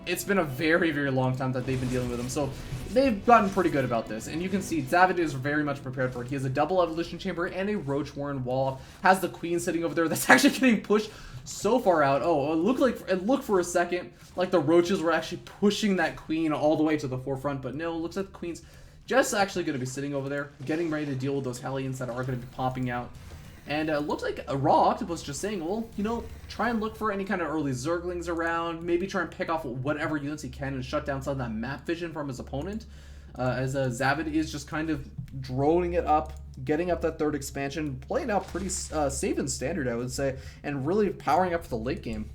It's been a very, very long time that they've been dealing with them, so they've gotten pretty good about this. And you can see Zavin is very much prepared for it. He has a double evolution chamber and a Roach Warren wall. Has the Queen sitting over there that's actually getting pushed so far out. Oh, it looked for a second like the Roaches were actually pushing that Queen all the way to the forefront, but no, it looks like the Queen's just actually going to be sitting over there, getting ready to deal with those Hellions that are going to be popping out. And it looks like a Raw Octopus just saying, well, you know, try and look for any kind of early Zerglings around, maybe try and pick off whatever units he can and shut down some of that map vision from his opponent. As Zavin is just kind of droning it up, getting up that third expansion, playing out pretty safe and standard, I would say, and really powering up for the late game.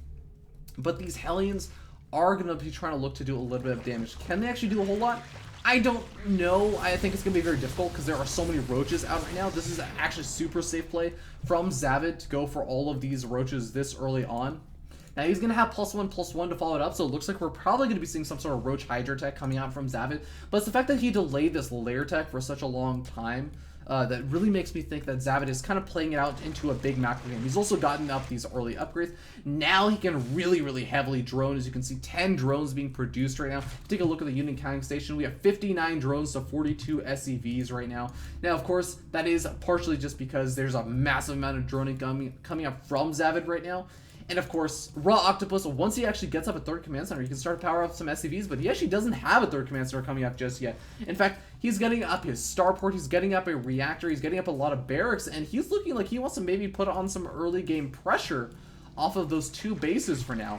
But these Hellions are going to be trying to look to do a little bit of damage. Can they actually do a whole lot? I don't know. I think it's going to be very difficult because there are so many Roaches out right now. This is actually super safe play from Zavin to go for all of these Roaches this early on. Now he's going to have +1/+1 to follow it up, so it looks like we're probably going to be seeing some sort of Roach Hydra tech coming out from Zavin. But it's the fact that he delayed this layer tech for such a long time that really makes me think that Zavin is kind of playing it out into a big macro game. He's also gotten up these early upgrades. Now he can really, really heavily drone. As you can see, 10 drones being produced right now. Take a look at the unit counting station. We have 59 drones to 42 SCVs right now. Now, of course, that is partially just because there's a massive amount of droning coming up from Zavin right now. And of course, Raw Octopus, once he actually gets up a third command center, he can start to power up some SCVs, but he actually doesn't have a third command center coming up just yet. In fact, he's getting up his starport, he's getting up a reactor, he's getting up a lot of barracks, and he's looking like he wants to maybe put on some early game pressure off of those two bases for now.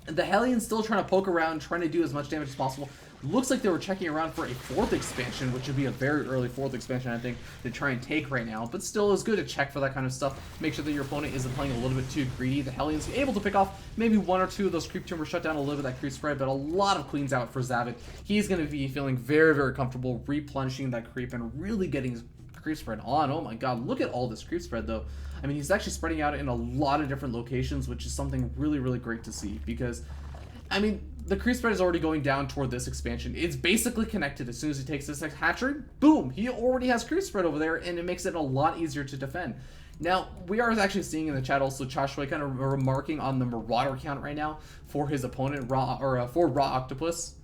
And the Hellions still trying to poke around, trying to do as much damage as possible. Looks like they were checking around for a fourth expansion, which would be a very early fourth expansion, I think, to try and take right now. But still, it's good to check for that kind of stuff. Make sure that your opponent isn't playing a little bit too greedy. The Hellions able to pick off maybe one or two of those creep tumors, shut down a little bit of that creep spread, but a lot of Queens out for Zavin. He's going to be feeling very, very comfortable replenishing that creep and really getting his creep spread on. Oh my god, look at all this creep spread, though. I mean, he's actually spreading out in a lot of different locations, which is something really, really great to see, because I mean, the creep spread is already going down toward this expansion. It's basically connected. As soon as he takes this next hatchery, boom, he already has creep spread over there, and it makes it a lot easier to defend. Now, we are actually seeing in the chat also Chashway kind of remarking on the Marauder count right now for his opponent, for Raw Octopus.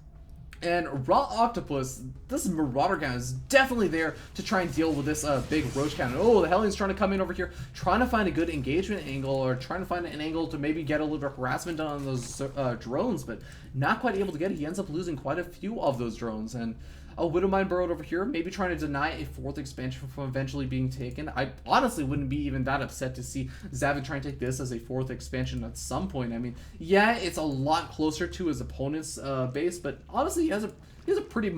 And Raw Octopus, this Marauder count is definitely there to try and deal with this big Roach cannon. Oh, the Hellions trying to come in over here, trying to find a good engagement angle, or trying to find an angle to maybe get a little bit of harassment done on those drones, but not quite able to get it. He ends up losing quite a few of those drones, and a Widowmine burrowed over here, maybe trying to deny a 4th expansion from eventually being taken. I honestly wouldn't be even that upset to see Zavid try and take this as a 4th expansion at some point. I mean, yeah, it's a lot closer to his opponent's base, but honestly, he has a pretty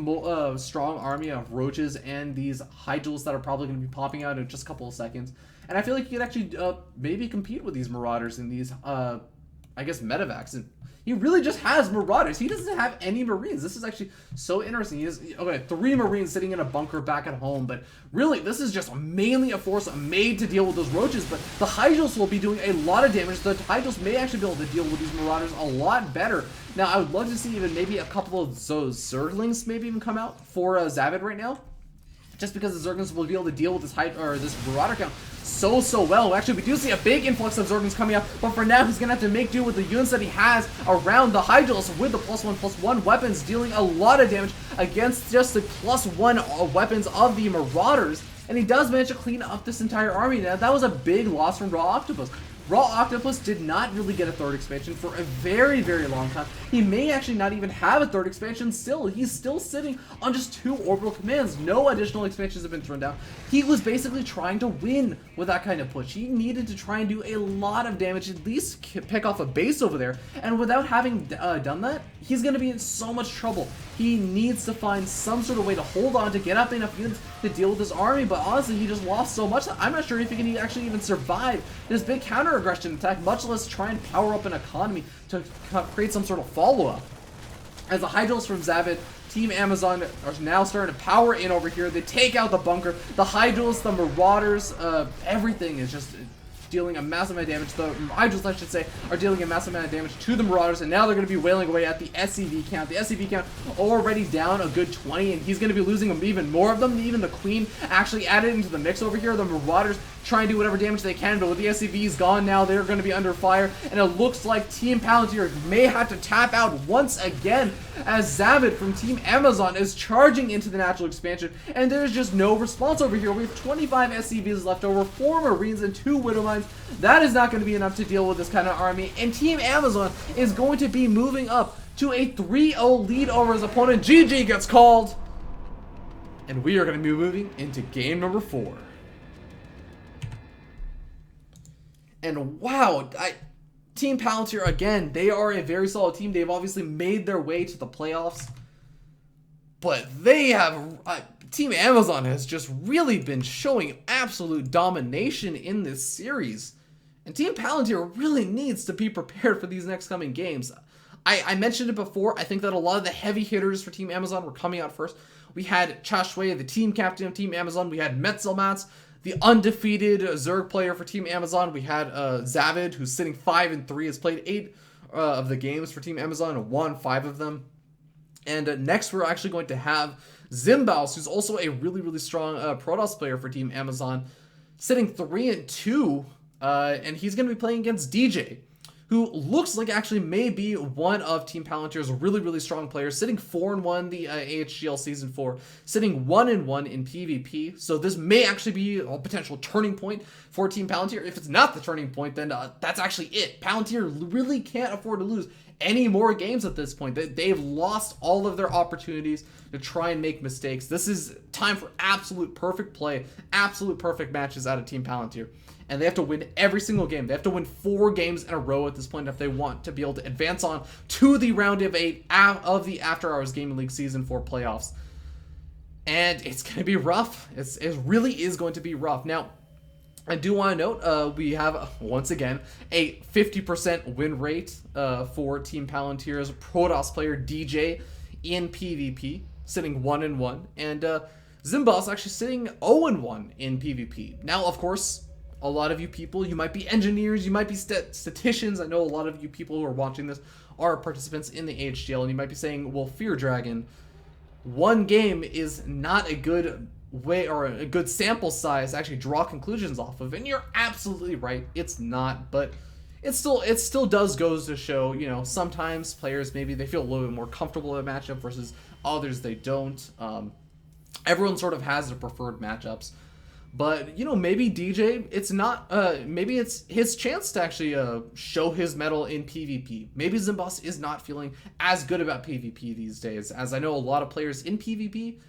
strong army of roaches and these Hyduls that are probably going to be popping out in just a couple of seconds. And I feel like he could actually maybe compete with these Marauders in these, I guess, medevacs. And he really just has Marauders. He doesn't have any Marines. This is actually so interesting. He has, okay, 3 Marines sitting in a bunker back at home, but really, this is just mainly a force made to deal with those roaches, but the Hyduls will be doing a lot of damage. The Hyduls may actually be able to deal with these Marauders a lot better. Now, I would love to see even maybe a couple of those Zerglings maybe even come out for Zavid right now, just because the Zerglings will be able to deal with this this Marauder count so well. Actually, we do see a big influx of Zerglings coming up, but for now, he's going to have to make do with the units that he has around the Hyduls with the +1/+1 weapons, dealing a lot of damage against just the +1 weapons of the Marauders, and he does manage to clean up this entire army. Now, that was a big loss from Raw Octopus. Raw Octopus did not really get a 3rd expansion for a very long time. He may actually not even have a 3rd expansion still. He's still sitting on just 2 orbital commands. No additional expansions have been thrown down. He was basically trying to win with that kind of push. He needed to try and do a lot of damage, at least pick off a base over there. And without having done that, he's going to be in so much trouble. He needs to find some sort of way to hold on, to get up enough units to deal with this army. But honestly, he just lost so much that I'm not sure if he can actually even survive this big counter-aggression attack, much less try and power up an economy to create some sort of follow-up. As the Hyduls from Zavid, Team Amazon are now starting to power in over here. They take out the bunker. The Hyduls, the Marauders, everything is just dealing a massive amount of damage. The Hyduls, I should say, are dealing a massive amount of damage to the Marauders, and now they're going to be wailing away at the SCV count. The SCV count already down a good 20, and he's going to be losing even more of them. Even the Queen actually added into the mix over here. The Marauders try and do whatever damage they can, but with the SCVs gone now, they're going to be under fire, and it looks like Team Palantir may have to tap out once again, as Zavid from Team Amazon is charging into the natural expansion, and there's just no response over here. We have 25 SCVs left over, 4 Marines, and 2 Widowmines. That is not going to be enough to deal with this kind of army, and Team Amazon is going to be moving up to a 3-0 lead over his opponent. GG gets called, and we are going to be moving into game number 4. And wow, Team Palantir, again, they are a very solid team. They've obviously made their way to the playoffs, but they have... Team Amazon has just really been showing absolute domination in this series. And Team Palantir really needs to be prepared for these next coming games. I mentioned it before. I think that a lot of the heavy hitters for Team Amazon were coming out first. We had Chashway, the team captain of Team Amazon. We had Metzelmats, the undefeated Zerg player for Team Amazon. We had Zavid, who's sitting 5-3, has played 8 of the games for Team Amazon and won 5 of them. And next we're actually going to have Zimbaus, who's also a really strong Protoss player for Team Amazon, sitting 3-2, and he's going to be playing against DJ, who looks like actually may be one of Team Palantir's really strong players, sitting 4-1 the AHGL Season 4, sitting 1-1 in PvP. So this may actually be a potential turning point for Team Palantir. If it's not the turning point, then that's actually it. Palantir really can't afford to lose any more games at this point. They've lost all of their opportunities to try and make mistakes. This is time for absolute perfect play, absolute perfect matches out of Team Palantir. And they have to win every single game. They have to win 4 games in a row at this point if they want to be able to advance on to the round of 8 of the After Hours Gaming League Season 4 playoffs. And it's going to be rough. It really is going to be rough. Now, I do want to note, we have, once again, a 50% win rate for Team Palantir's Protoss player DJ in PvP, sitting 1-1. And Zimbaus actually sitting 0-1 in PvP. Now, of course, a lot of you people, you might be engineers, you might be statisticians. I know a lot of you people who are watching this are participants in the AHGL, and you might be saying, well, Fear Dragon, one game is not a good way or a good sample size to actually draw conclusions off of, and you're absolutely right, it's not, but it still does goes to show, you know, sometimes players, maybe they feel a little bit more comfortable in a matchup versus others they don't. Everyone sort of has their preferred matchups. But, you know, maybe DJ, it's not, maybe it's his chance to actually show his mettle in PvP. Maybe Zimboss is not feeling as good about PvP these days, as I know a lot of players in PvP,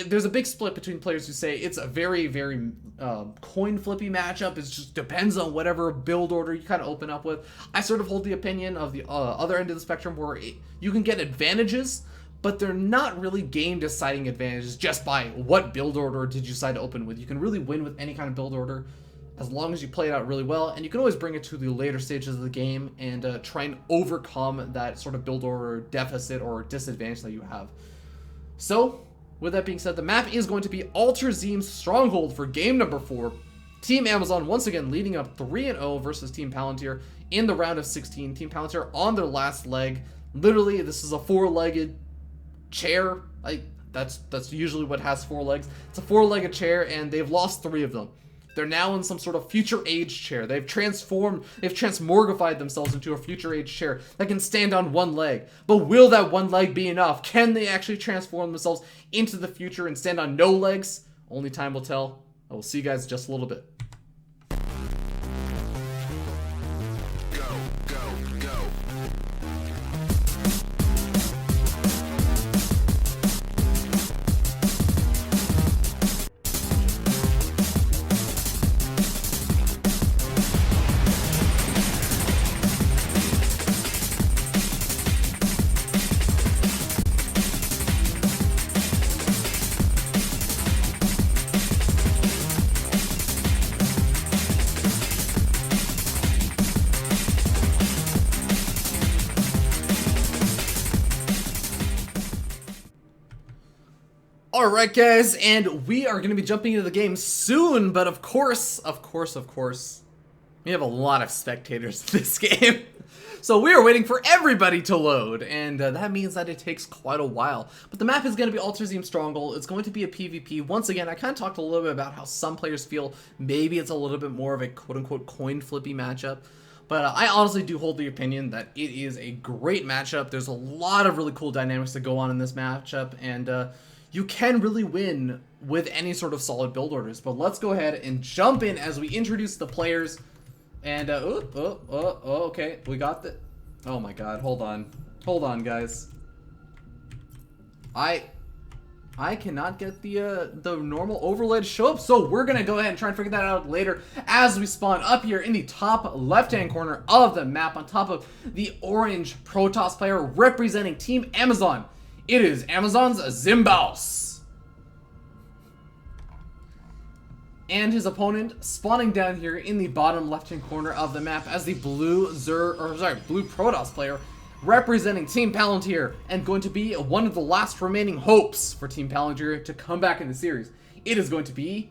there's a big split between players who say it's a very, very coin flippy matchup. It just depends on whatever build order you kind of open up with. I sort of hold the opinion of the other end of the spectrum where you can get advantages, but they're not really game deciding advantages just by what build order did you decide to open with. You can really win with any kind of build order as long as you play it out really well, and you can always bring it to the later stages of the game and try and overcome that sort of build order deficit or disadvantage that you have. So, with that being said, the map is going to be Alterzim's Stronghold for game number 4. Team Amazon once again leading up 3-0 versus Team Palantir in the round of 16. Team Palantir on their last leg. Literally, this is a 4-legged chair. That's usually what has 4 legs. It's a 4-legged chair, and they've lost 3 of them. They're now in some sort of future age chair. They've transmorgified themselves into a future age chair that can stand on 1 leg. But will that 1 leg be enough? Can they actually transform themselves into the future and stand on no legs? Only time will tell. I will see you guys in just a little bit. Alright guys, and we are going to be jumping into the game soon, but of course, we have a lot of spectators in this game. So we are waiting for everybody to load, and that means that it takes quite a while. But the map is going to be Alterzim Stronghold. It's going to be a PvP. Once again, I kind of talked a little bit about how some players feel maybe it's a little bit more of a quote-unquote coin flippy matchup. But I honestly do hold the opinion that it is a great matchup. There's a lot of really cool dynamics that go on in this matchup, and you can really win with any sort of solid build orders. But let's go ahead and jump in as we introduce the players. And, okay, we got the... Oh my god, hold on, guys. I cannot get the normal overlay to show up, so we're gonna go ahead and try and figure that out later as we spawn up here in the top left-hand corner of the map on top of the orange Protoss player representing Team Amazon. It is Amazon's Zimboss. And his opponent spawning down here in the bottom left-hand corner of the map as the blue Protoss player representing Team Palantir and going to be one of the last remaining hopes for Team Palantir to come back in the series. It is going to be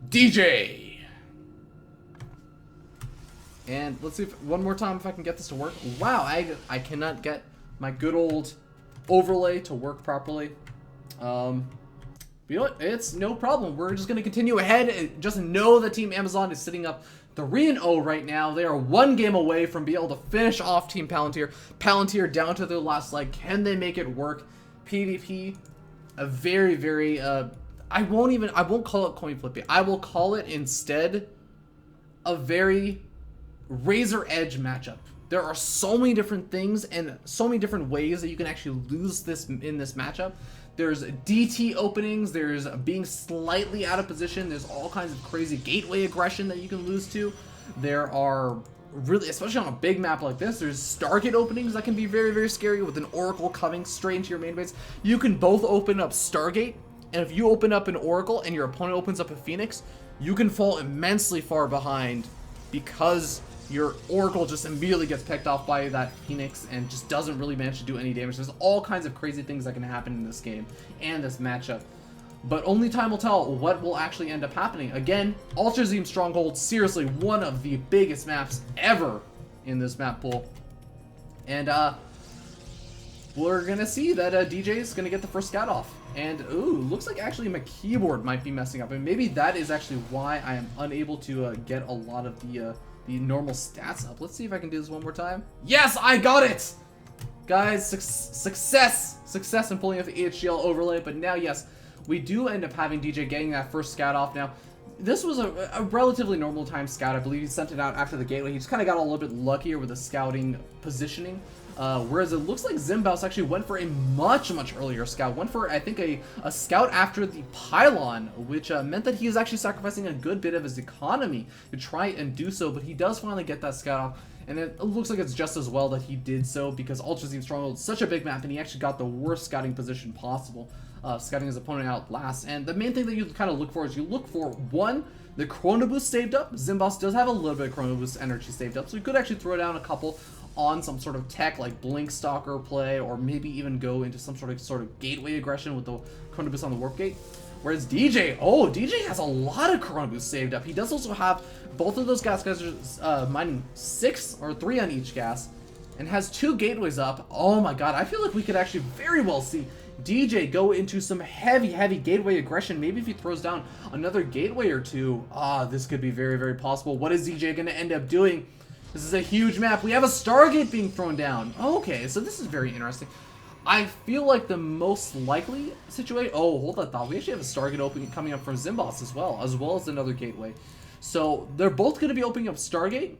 DJ. And let's see if one more time if I can get this to work. Wow, I cannot get my good old overlay to work properly. You know what? It's no problem. We're just going to continue ahead and just know that Team Amazon is sitting up 3-0 right now. They are 1 game away from being able to finish off Team Palantir. Palantir down to their last leg. Can they make it work? PvP, a very, very, I won't call it coin flippy. I will call it instead a very razor edge matchup. There are so many different things and so many different ways that you can actually lose this in this matchup. There's DT openings, there's being slightly out of position, there's all kinds of crazy gateway aggression that you can lose to. There are really, especially on a big map like this, there's Stargate openings that can be very, very scary with an Oracle coming straight into your main base. You can both open up Stargate, and if you open up an Oracle and your opponent opens up a Phoenix, you can fall immensely far behind because your Oracle just immediately gets picked off by that Phoenix and just doesn't really manage to do any damage. There's all kinds of crazy things that can happen in this game and this matchup. But only time will tell what will actually end up happening. Again, Alterzim Stronghold, seriously, one of the biggest maps ever in this map pool. And we're gonna see that DJ is gonna get the first scout off. And ooh, looks like actually my keyboard might be messing up, and maybe that is actually why I am unable to get a lot of the normal stats up. Let's see if I can do this one more time. Yes, I got it! Guys, success in pulling off the AHGL overlay, but now, yes, we do end up having DJ getting that first scout off. Now, this was a relatively normal time scout. I believe he sent it out after the gateway. He just kind of got a little bit luckier with the scouting positioning. Whereas it looks like Zimbaus actually went for a much earlier scout. Went for, I think, a scout after the pylon, which meant that he was actually sacrificing a good bit of his economy to try and do so, but he does finally get that scout off. And it looks like it's just as well that he did so, because Ultra's Stronghold is such a big map, and he actually got the worst scouting position possible, scouting his opponent out last. And the main thing that you kind of look for is you look for, one, the Chrono Boost saved up. Zimbaus does have a little bit of Chrono Boost energy saved up, so you could actually throw down a couple on some sort of tech like Blink Stalker play, or maybe even go into some sort of gateway aggression with the Chrono Boost on the Warp Gate. Whereas DJ, DJ has a lot of Chrono Boost saved up. He does also have both of those gas guys mining 6 or 3 on each gas, and has 2 gateways up. Oh my god, I feel like we could actually very well see DJ go into some heavy gateway aggression. Maybe if he throws down another gateway or 2, this could be very possible. What is DJ going to end up doing? This is a huge map. We have a Stargate being thrown down. Okay, so this is very interesting. I feel like the most likely situation... Oh, hold that thought. We actually have a Stargate opening coming up from Zimbaus as well as another gateway. So they're both going to be opening up Stargate,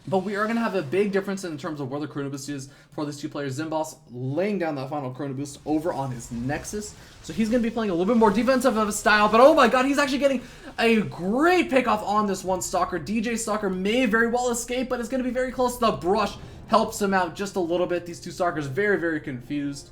but we are going to have a big difference in terms of where the Chrono Boost is for these two players. Zimbaus laying down that final Chrono Boost over on his Nexus. So he's going to be playing a little bit more defensive of a style, but oh my god, he's actually getting a great pickoff on this one Stalker. DJ Stalker may very well escape, but it's going to be very close. The brush helps him out just a little bit. These two Stalkers very confused.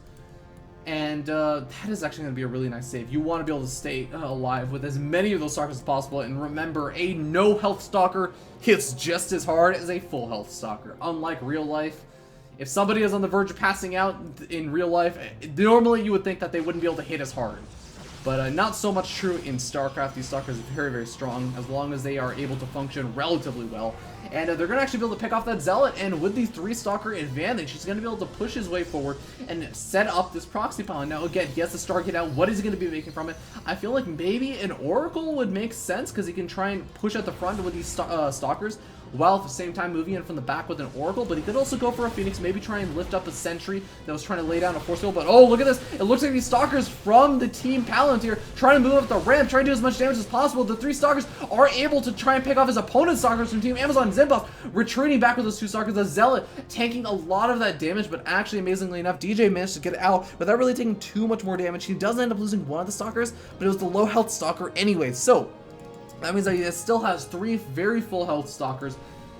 And that is actually going to be a really nice save. You want to be able to stay alive with as many of those Stalkers as possible. And remember, a no health Stalker hits just as hard as a full health Stalker. Unlike real life, if somebody is on the verge of passing out in real life, normally you would think that they wouldn't be able to hit as hard. But not so much true in StarCraft. These Stalkers are very strong as long as they are able to function relatively well. And they're going to actually be able to pick off that Zealot, and with the 3-Stalker advantage, he's going to be able to push his way forward and set up this proxy pylon. Now again, he has the Stargate out. What is he going to be making from it? I feel like maybe an Oracle would make sense, because he can try and push at the front with these Stalkers, while at the same time moving in from the back with an Oracle. But he could also go for a Phoenix, maybe try and lift up a Sentry that was trying to lay down a force field. But oh, look at this. It looks like these Stalkers from the team Palantir trying to move up the ramp, trying to do as much damage as possible. The 3 Stalkers are able to try and pick off his opponent's Stalkers from Team Amazon. Zimbaus retreating back with those 2 Stalkers. The Zealot tanking a lot of that damage, but actually, amazingly enough, DJ managed to get out without really taking too much more damage. He does end up losing one of the Stalkers, but it was the low health Stalker anyway. So that means that he still has 3 very full health Stalkers,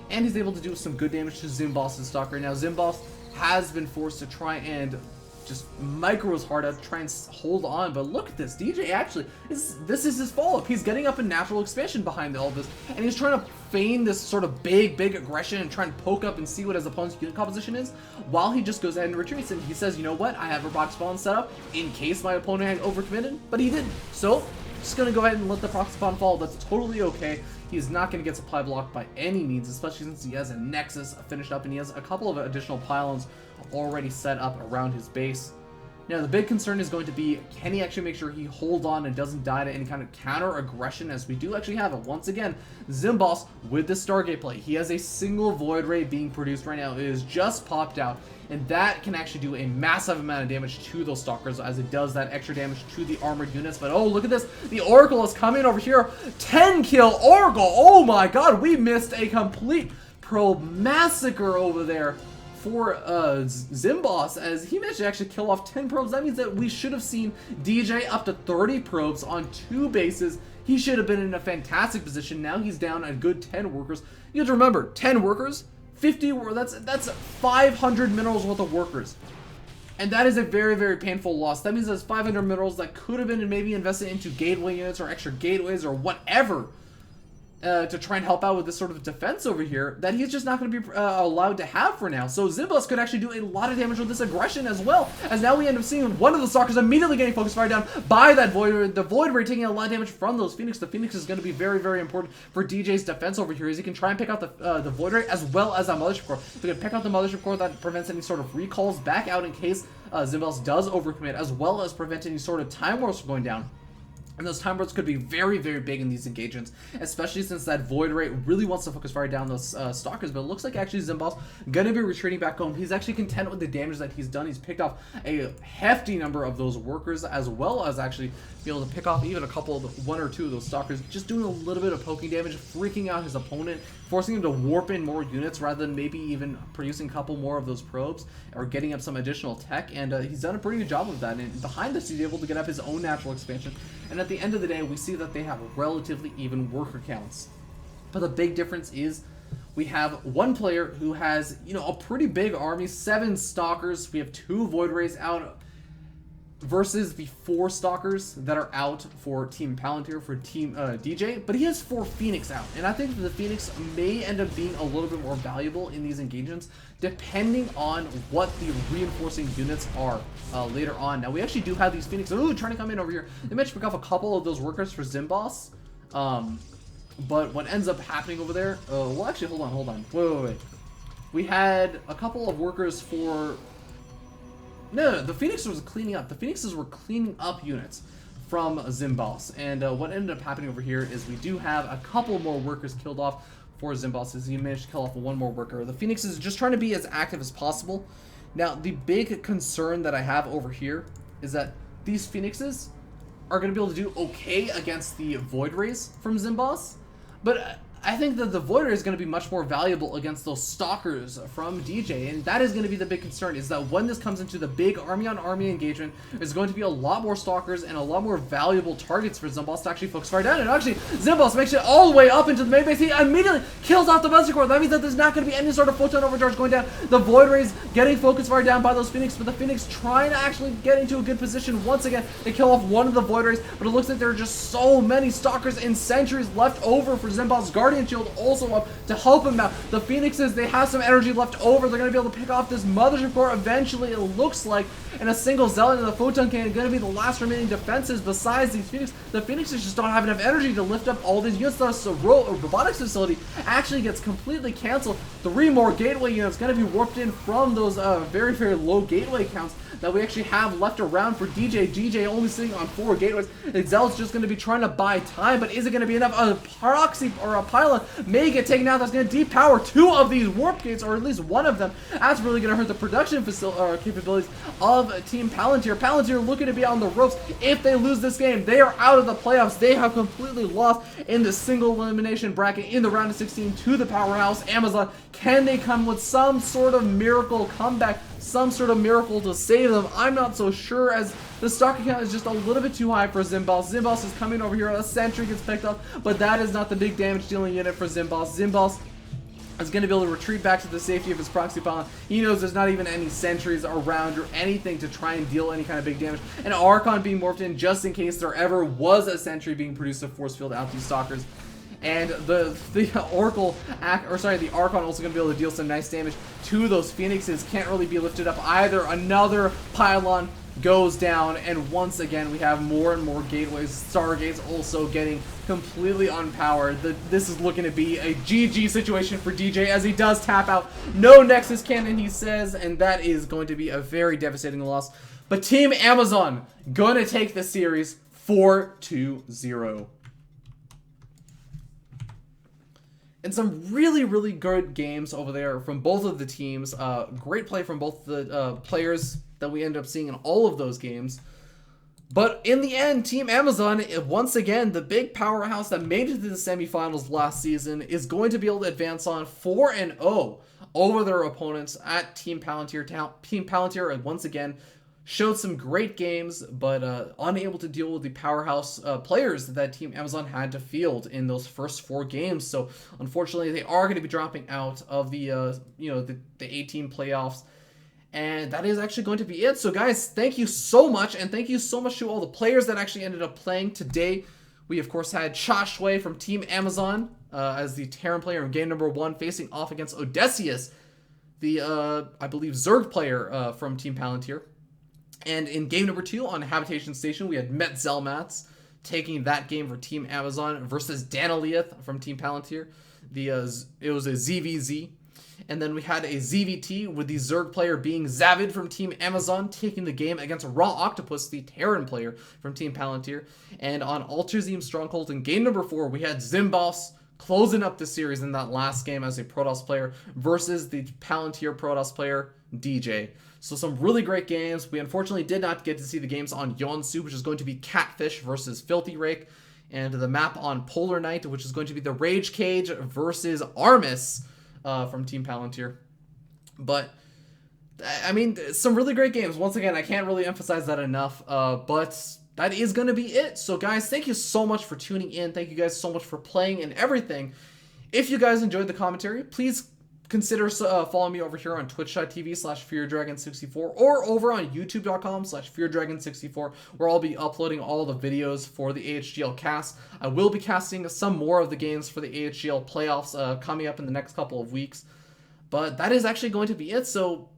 and he's able to do some good damage to Zimbaus' Stalker. Now, Zimbaus has been forced to try and just micro his heart out, try and hold on, but look at this. DJ actually, this is his follow-up. He's getting up in natural expansion behind all this, and he's trying to feign this sort of big aggression and try and poke up and see what his opponent's unit composition is, while he just goes ahead and retreats, and he says, you know what, I have a box spawn set up in case my opponent had overcommitted, but he didn't. So, just gonna go ahead and let the proxy spawn fall. That's totally okay. He's not going to get supply blocked by any means, especially since he has a Nexus finished up and he has a couple of additional pylons already set up around his base. Now, the big concern is going to be, can he actually make sure he holds on and doesn't die to any kind of counter aggression, as we do actually have it. Once again, Zimbaus with the Stargate play. He has a single Void Ray being produced right now. It is just popped out, and that can actually do a massive amount of damage to those Stalkers, as it does that extra damage to the armored units. But oh, look at this. The Oracle is coming over here. 10 kill Oracle. Oh my god, we missed a complete probe massacre over there for Zimbaus, as he managed to actually kill off 10 probes. That means that we should have seen DJ up to 30 probes on 2 bases. He should have been in a fantastic position. Now he's down a good 10 workers. You have to remember, 10 workers, 50, that's 500 minerals worth of workers. And that is a very painful loss. That means there's 500 minerals that could have been maybe invested into gateway units or extra gateways or whatever. to try and help out with this sort of defense over here that he's just not going to be allowed to have for now. So Zimboss could actually do a lot of damage with this aggression as well, as now we end up seeing one of the Stalkers immediately getting focus fire down by that Void. The Void Ray taking a lot of damage from those Phoenix. The Phoenix is going to be very, very important for DJ's defense over here, as he can try and pick out the Void Ray as well as that Mothership Core. If we can pick out the Mothership Core, that prevents any sort of recalls back out in case Zimboss does overcommit, as well as prevent any sort of time wars from going down. And those time warps could be very, very big in these engagements, especially since that Void Ray really wants to focus fire down those Stalkers. But it looks like actually Zimboss gonna be retreating back home. He's actually content with the damage that he's done. He's picked off a hefty number of those workers, as well as actually be able to pick off even a couple of one or two of those Stalkers, just doing a little bit of poking damage, freaking out his opponent, forcing him to warp in more units rather than maybe even producing a couple more of those probes or getting up some additional tech. And he's done a pretty good job of that. And behind this, he's able to get up his own natural expansion. And at the end of the day, we see that they have relatively even worker counts. But the big difference is we have one player who has, you know, a pretty big army, 7 Stalkers. We have 2 Void Rays out versus the 4 Stalkers that are out for Team Palantir, for Team DJ. But he has 4 Phoenix out. And I think that the Phoenix may end up being a little bit more valuable in these engagements, depending on what the reinforcing units are later on. Now, we actually do have these Phoenix. Ooh, trying to come in over here. They managed to pick off a couple of those workers for Zimboss. But what ends up happening over there... well, actually, hold on. Wait. We had a couple of workers for... No, the Phoenix was cleaning up. The Phoenixes were cleaning up units from Zimboss. And what ended up happening over here is we do have a couple more workers killed off for Zimboss, as he managed to kill off one more worker. The Phoenix is just trying to be as active as possible. Now, the big concern that I have over here is that these Phoenixes are going to be able to do okay against the Void Rays from Zimboss, but I think that the Void Ray is going to be much more valuable against those Stalkers from DJ, and that is going to be the big concern, is that when this comes into the big army-on-army engagement, there's going to be a lot more Stalkers and a lot more valuable targets for Zimboss to actually focus fire down. And actually, Zimboss makes it all the way up into the main base. He immediately kills off the Mothership Core. That means that there's not going to be any sort of photon overcharge going down. The Void Rays getting focus fire down by those Phoenix, but the Phoenix trying to actually get into a good position once again. They kill off one of the Void Rays, but it looks like there are just so many Stalkers and Sentries left over for Zimboss. Guardian Shield also up to help him out. The Phoenixes, they have some energy left over. They're going to be able to pick off this Mothership Core eventually, it looks like, and a single Zealot and the Photon Cannon going to be the last remaining defenses besides these Phoenix. The Phoenixes just don't have enough energy to lift up all these units. Thus, the robotics facility actually gets completely canceled. 3 more gateway units going to be warped in from those very, very low gateway counts that we actually have left around for DJ. DJ only sitting on 4 gateways. And Zealot's just going to be trying to buy time, but is it going to be enough? A proxy or a pylon may get taken out. That's going to depower 2 of these warp gates, or at least one of them. That's really going to hurt the production capabilities of Team Palantir. Palantir looking to be on the ropes. If they lose this game, they are out of the playoffs. They have completely lost in the single elimination bracket in the round of 16 to the powerhouse Amazon. Can they come with some sort of miracle comeback, some sort of miracle to save them? I'm not so sure, as the stock account is just a little bit too high for Zimboss. Zimboss is coming over here. A Sentry gets picked up, but that is not the big damage dealing unit for Zimboss. Zimboss is going to be able to retreat back to the safety of his proxy pylon. He knows there's not even any sentries around or anything to try and deal any kind of big damage. And Archon being morphed in just in case there ever was a sentry being produced to force field out these Stalkers. And the Archon also going to be able to deal some nice damage to those Phoenixes. Can't really be lifted up either. Another pylon goes down, and once again we have more and more gateways. Stargates also getting completely unpowered. This is looking to be a GG situation for DJ, as he does tap out. No Nexus Cannon, he says, and that is going to be a very devastating loss. But Team Amazon gonna take the series 4-2-0. And some really, really good games over there from both of the teams. Great play from both the players that we end up seeing in all of those games. But in the end, Team Amazon, once again, the big powerhouse that made it to the semifinals last season, is going to be able to advance on 4-0 over their opponents at Team Palantir. Team Palantir, once again, showed some great games, but unable to deal with the powerhouse players that Team Amazon had to field in those first 4 games. So unfortunately, they are going to be dropping out of the the 18 playoffs. And that is actually going to be it. So guys, thank you so much, and thank you so much to all the players that actually ended up playing today. We of course had Cha Shui from Team Amazon as the Terran player in game number 1, facing off against Odysseus, the, I believe, Zerg player from Team Palantir. And in game number 2 on Habitation Station, we had Met Zelmats taking that game for Team Amazon versus Danaliath from Team Palantir. It was a ZVZ. And then we had a ZVT with the Zerg player being Zavid from Team Amazon taking the game against Raw Octopus, the Terran player from Team Palantir. And on Altazim Stronghold in game number 4, we had Zimbos closing up the series in that last game as a Protoss player versus the Palantir Protoss player, DJ. So some really great games. We unfortunately did not get to see the games on Yonsu, which is going to be Catfish versus Filthy Rake, and the map on Polar Night, which is going to be the Rage Cage versus Armis from Team Palantir. But, I mean, some really great games. Once again, I can't really emphasize that enough, but that is going to be it. So, guys, thank you so much for tuning in. Thank you guys so much for playing and everything. If you guys enjoyed the commentary, please consider following me over here on twitch.tv/FearDragon64 or over on youtube.com/FearDragon64, where I'll be uploading all the videos for the AHGL cast. I will be casting some more of the games for the AHGL playoffs coming up in the next couple of weeks. But that is actually going to be it. So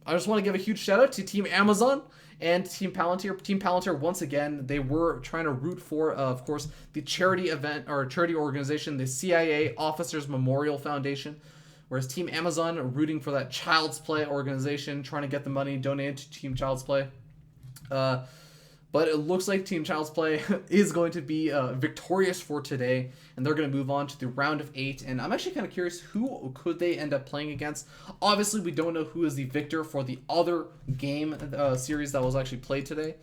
I just want to give a huge shout out to Team Amazon and Team Palantir. Team Palantir, once again, they were trying to root for, of course, the charity event or charity organization, the CIA Officers Memorial Foundation. Whereas Team Amazon rooting for that Child's Play organization, trying to get the money donated to Team Child's Play. But it looks like Team Child's Play is going to be victorious for today, and they're going to move on to the round of 8. And I'm actually kind of curious, who could they end up playing against? Obviously, we don't know who is the victor for the other game series that was actually played today.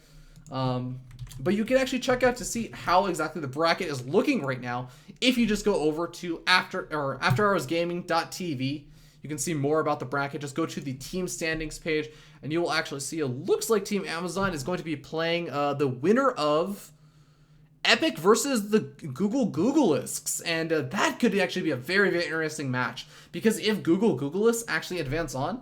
But you can actually check out to see how exactly the bracket is looking right now. If you just go over to afterhoursgaming.tv, you can see more about the bracket. Just go to the team standings page, and you will actually see it looks like Team Amazon is going to be playing the winner of Epic versus the Googleisks. And that could actually be a very, very interesting match. Because if Googleisks actually advance on,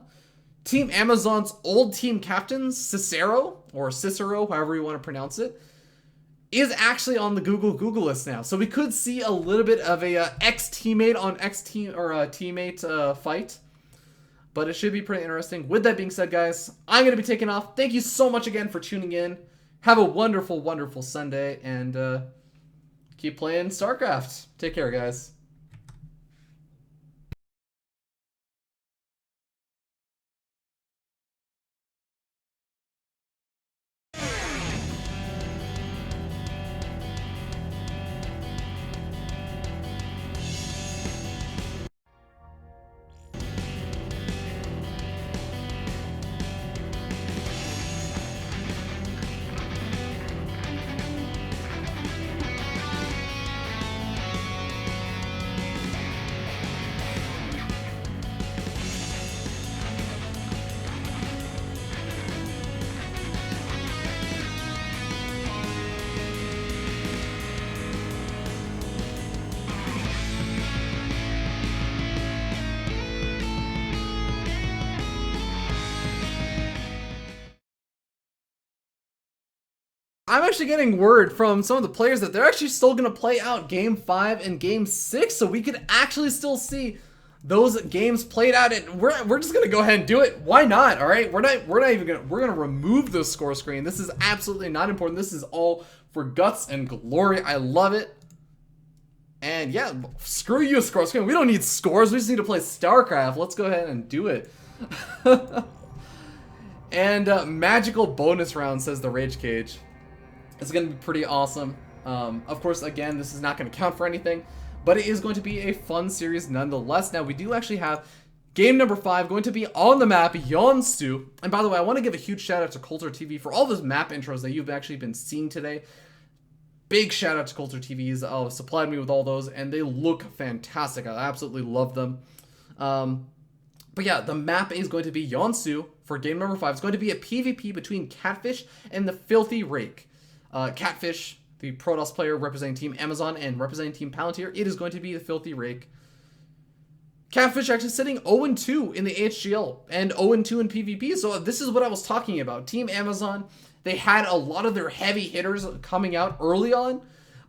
Team Amazon's old team captain, Cicero, however you want to pronounce it, is actually on the Google list now. So we could see a little bit of a ex-teammate on ex-team or teammate fight. But it should be pretty interesting. With that being said, guys, I'm going to be taking off. Thank you so much again for tuning in. Have a wonderful, wonderful Sunday, and keep playing StarCraft. Take care, guys. I'm actually getting word from some of the players that they're actually still going to play out Game 5 and Game 6, so we could actually still see those games played out, and we're just going to go ahead and do it. Why not? All right, we're not even going to, we're going to remove the score screen. This is absolutely not important. This is all for guts and glory. I love it. And yeah, screw you, score screen. We don't need scores. We just need to play StarCraft. Let's go ahead and do it. And magical bonus round, says the Rage Cage. It's going to be pretty awesome. Of course, again, this is not going to count for anything, but it is going to be a fun series nonetheless. Now, we do actually have game number 5 going to be on the map, Yonsu. And by the way, I want to give a huge shout out to Coulter TV for all those map intros that you've actually been seeing today. Big shout out to Coulter TV. He's supplied me with all those, and they look fantastic. I absolutely love them. But yeah, the map is going to be Yonsu for game number 5. It's going to be a PvP between Catfish and the Filthy Rake. Catfish, the Protoss player representing Team Amazon and representing Team Palantir, it is going to be the Filthy Rake. Catfish actually sitting 0-2 in the AHGL and 0-2 in PvP, so this is what I was talking about. Team Amazon, they had a lot of their heavy hitters coming out early on,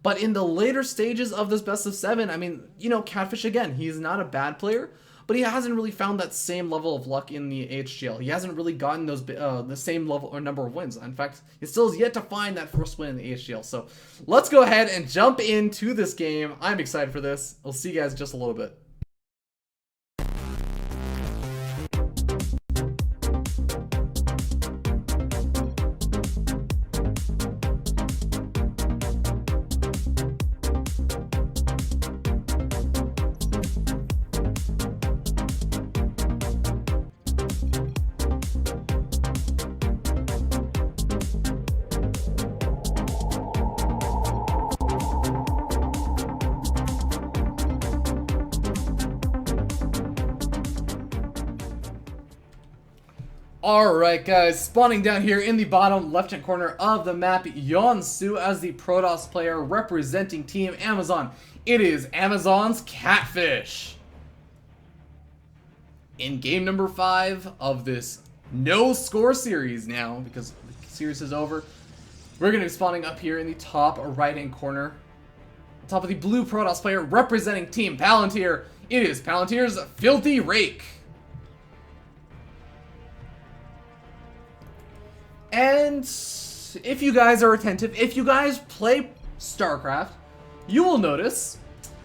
But in the later stages of this best of 7, I mean, you know, Catfish, again, he's not a bad player, but he hasn't really found that same level of luck in the AHGL. He hasn't really gotten those the same level or number of wins. In fact, he still has yet to find that first win in the AHGL. So let's go ahead and jump into this game. I'm excited for this. I'll see you guys in just a little bit. Alright guys, spawning down here in the bottom left-hand corner of the map, Yonsu as the Protoss player representing Team Amazon. It is Amazon's Catfish. In game number 5 of this no-score series now, because the series is over, we're going to be spawning up here in the top right-hand corner. On top of the blue Protoss player representing Team Palantir, it is Palantir's Filthy Rake. And if you guys are attentive, if you guys play StarCraft, you will notice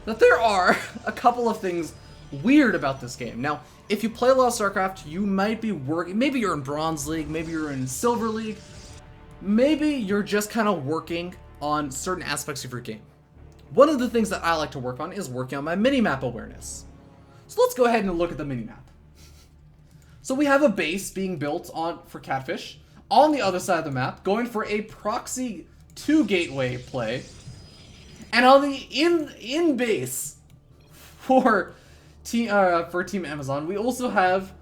that there are a couple of things weird about this game. Now, if you play a lot of StarCraft, you might be working, maybe you're in Bronze League, maybe you're in Silver League, maybe you're just kind of working on certain aspects of your game. One of the things that I like to work on is working on my minimap awareness. So let's go ahead and look at the minimap. So we have a base being built for Catfish. On the other side of the map, going for a proxy 2 gateway play, and on the in base for Team Amazon, we also have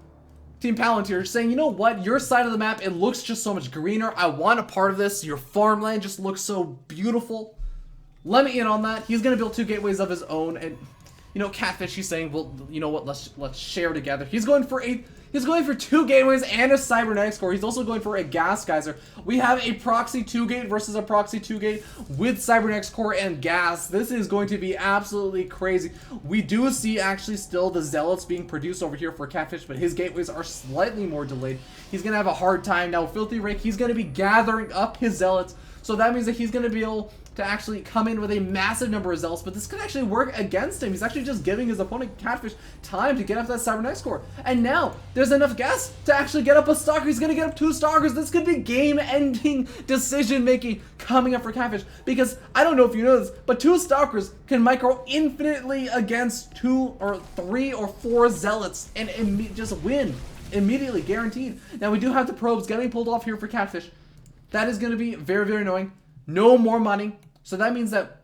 Team Palantir saying, you know what, your side of the map, it looks just so much greener. I want a part of this. Your farmland just looks so beautiful. Let me in on that. He's gonna build 2 gateways of his own, and you know, Catfish, he's saying, well, you know what, let's share together. He's going for 2 gateways and a cybernetics core. He's also going for a gas geyser. We have a proxy 2 gate versus a proxy 2 gate with cybernetics core and gas. This is going to be absolutely crazy. We do see actually still the zealots being produced over here for Catfish, but his gateways are slightly more delayed. He's gonna have a hard time now. Filthy Rake, he's gonna be gathering up his zealots, so that means that he's gonna be able to actually come in with a massive number of zealots, but this could actually work against him. He's actually just giving his opponent Catfish time to get up that cybernetics core. And now there's enough gas to actually get up a stalker. He's gonna get up 2 stalkers. This could be game-ending decision-making coming up for Catfish, because I don't know if you know this, but 2 stalkers can micro infinitely against 2 or 3 or 4 zealots and just win immediately, guaranteed. Now we do have the probes getting pulled off here for Catfish. That is going to be very, very annoying. No more money. So that means that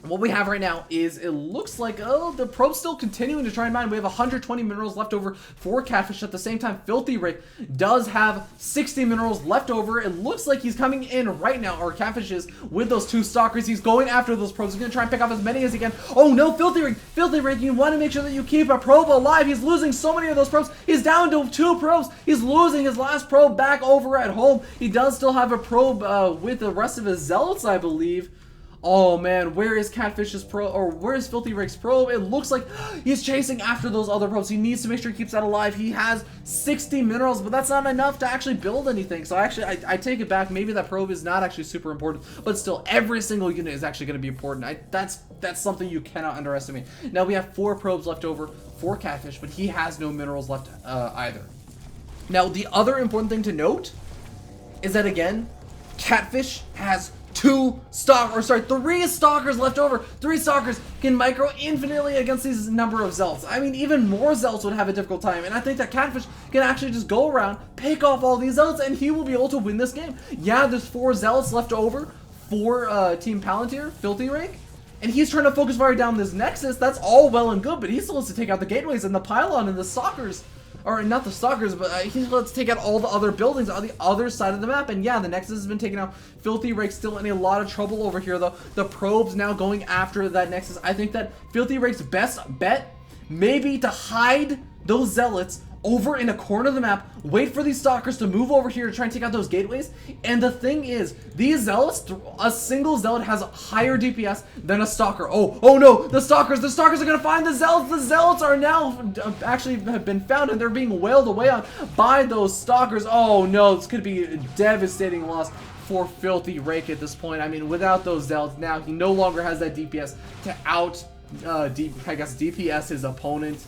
what we have right now is, it looks like, oh, the probe's still continuing to try and mine. We have 120 minerals left over for Catfish. At the same time, Filthy Rake does have 60 minerals left over. It looks like he's coming in right now, or Catfish is, with those 2 stalkers. He's going after those probes. He's going to try and pick off as many as he can. Oh no, Filthy Rake, you want to make sure that you keep a probe alive. He's losing so many of those probes. He's down to 2 probes. He's losing his last probe back over at home. He does still have a probe with the rest of his zealots, I believe. Oh man, where is Catfish's probe, or where is Filthy Rake's probe? It looks like he's chasing after those other probes. He needs to make sure he keeps that alive. He has 60 minerals, but that's not enough to actually build anything. So actually, I take it back. Maybe that probe is not actually super important, but still, every single unit is actually going to be important. That's something you cannot underestimate. Now we have 4 probes left over for Catfish, but he has no minerals left either. Now the other important thing to note is that, again, Catfish has 3 stalkers left over. 3 stalkers can micro infinitely against these number of zealots. I mean, even more zealots would have a difficult time, and I think that Catfish can actually just go around, pick off all these zealots, and he will be able to win this game. Yeah, there's 4 zealots left over for Team Palantir, Filthy Rake, and he's trying to focus fire down this Nexus. That's all well and good, but he still wants to take out the gateways and the pylon and the stalkers. Or not the stalkers, but let's take out all the other buildings on the other side of the map. And yeah, the Nexus has been taken out. Filthy Rake's still in a lot of trouble over here, though. The probes now going after that Nexus. I think that Filthy Rake's best bet may be to hide those zealots over in a corner of the map, wait for these stalkers to move over here to try and take out those gateways. And the thing is, these zealots, a single zealot has a higher DPS than a stalker. Oh no, the stalkers are gonna find the zealots. The zealots are now actually have been found, and they're being wailed away on by those stalkers. Oh no, this could be a devastating loss for Filthy Rake at this point. I mean, without those zealots now, he no longer has that DPS to DPS his opponent.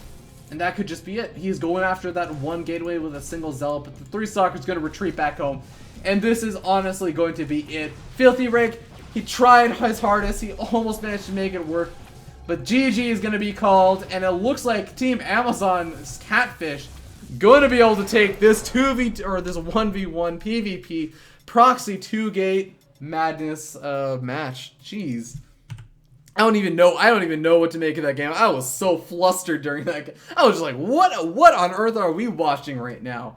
And that could just be it. He's going after that one gateway with a single zealot, but the 3 stalkers going to retreat back home. And this is honestly going to be it. Filthy Rake, he tried his hardest. He almost managed to make it work. But GG is going to be called, and it looks like Team Amazon's Catfish going to be able to take this 1v1 PvP proxy 2-gate madness match. Jeez. I don't even know what to make of that game. I was so flustered during that game. I was just like, what on earth are we watching right now?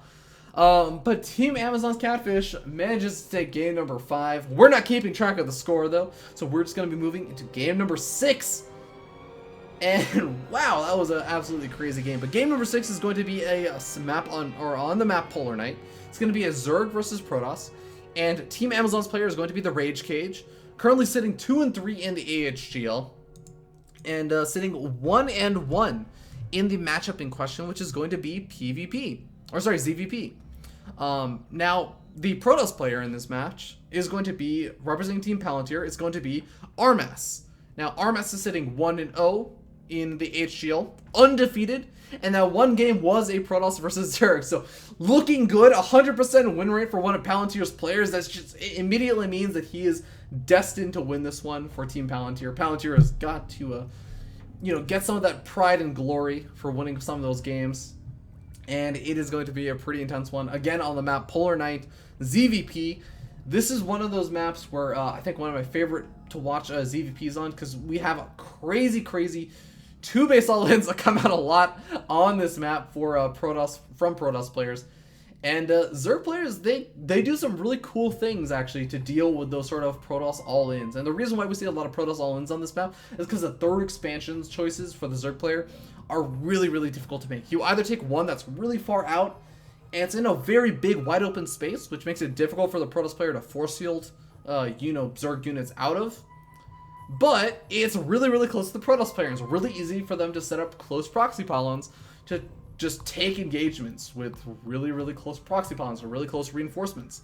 But Team Amazon's Catfish manages to take game number 5. We're not keeping track of the score though, so we're just going to be moving into game number 6. And wow, that was an absolutely crazy game. But game number 6 is going to be a map on the map Polar Night. It's going to be a Zerg versus Protoss, and Team Amazon's player is going to be the Rage Cage. Currently sitting 2-3 in the AHGL, and sitting 1-1 in the matchup in question, which is going to be ZVP. Now, the Protoss player in this match is going to be, representing Team Palantir, it's going to be Armas. Now, Armas is sitting 1-0 in the HGL, undefeated, and that one game was a Protoss versus Zerg. So, looking good, 100% win rate for one of Palantir's players. That's just, it immediately means that he is destined to win this one for Team Palantir. Palantir has got to, get some of that pride and glory for winning some of those games. And it is going to be a pretty intense one. Again, on the map Polar Night, ZVP. This is one of those maps where I think one of my favorite to watch ZVPs on, because we have a crazy 2 base all-ins that come out a lot on this map for Protoss players. And Zerg players, they do some really cool things, actually, to deal with those sort of Protoss all-ins. And the reason why we see a lot of Protoss all-ins on this map is because the 3rd expansions choices for the Zerg player are really difficult to make. You either take one that's really far out, and it's in a very big, wide-open space, which makes it difficult for the Protoss player to force field, Zerg units out of. But it's really close to the Protoss player, and it's really easy for them to set up close proxy pylons to just take engagements with really close proxy pylons or really close reinforcements.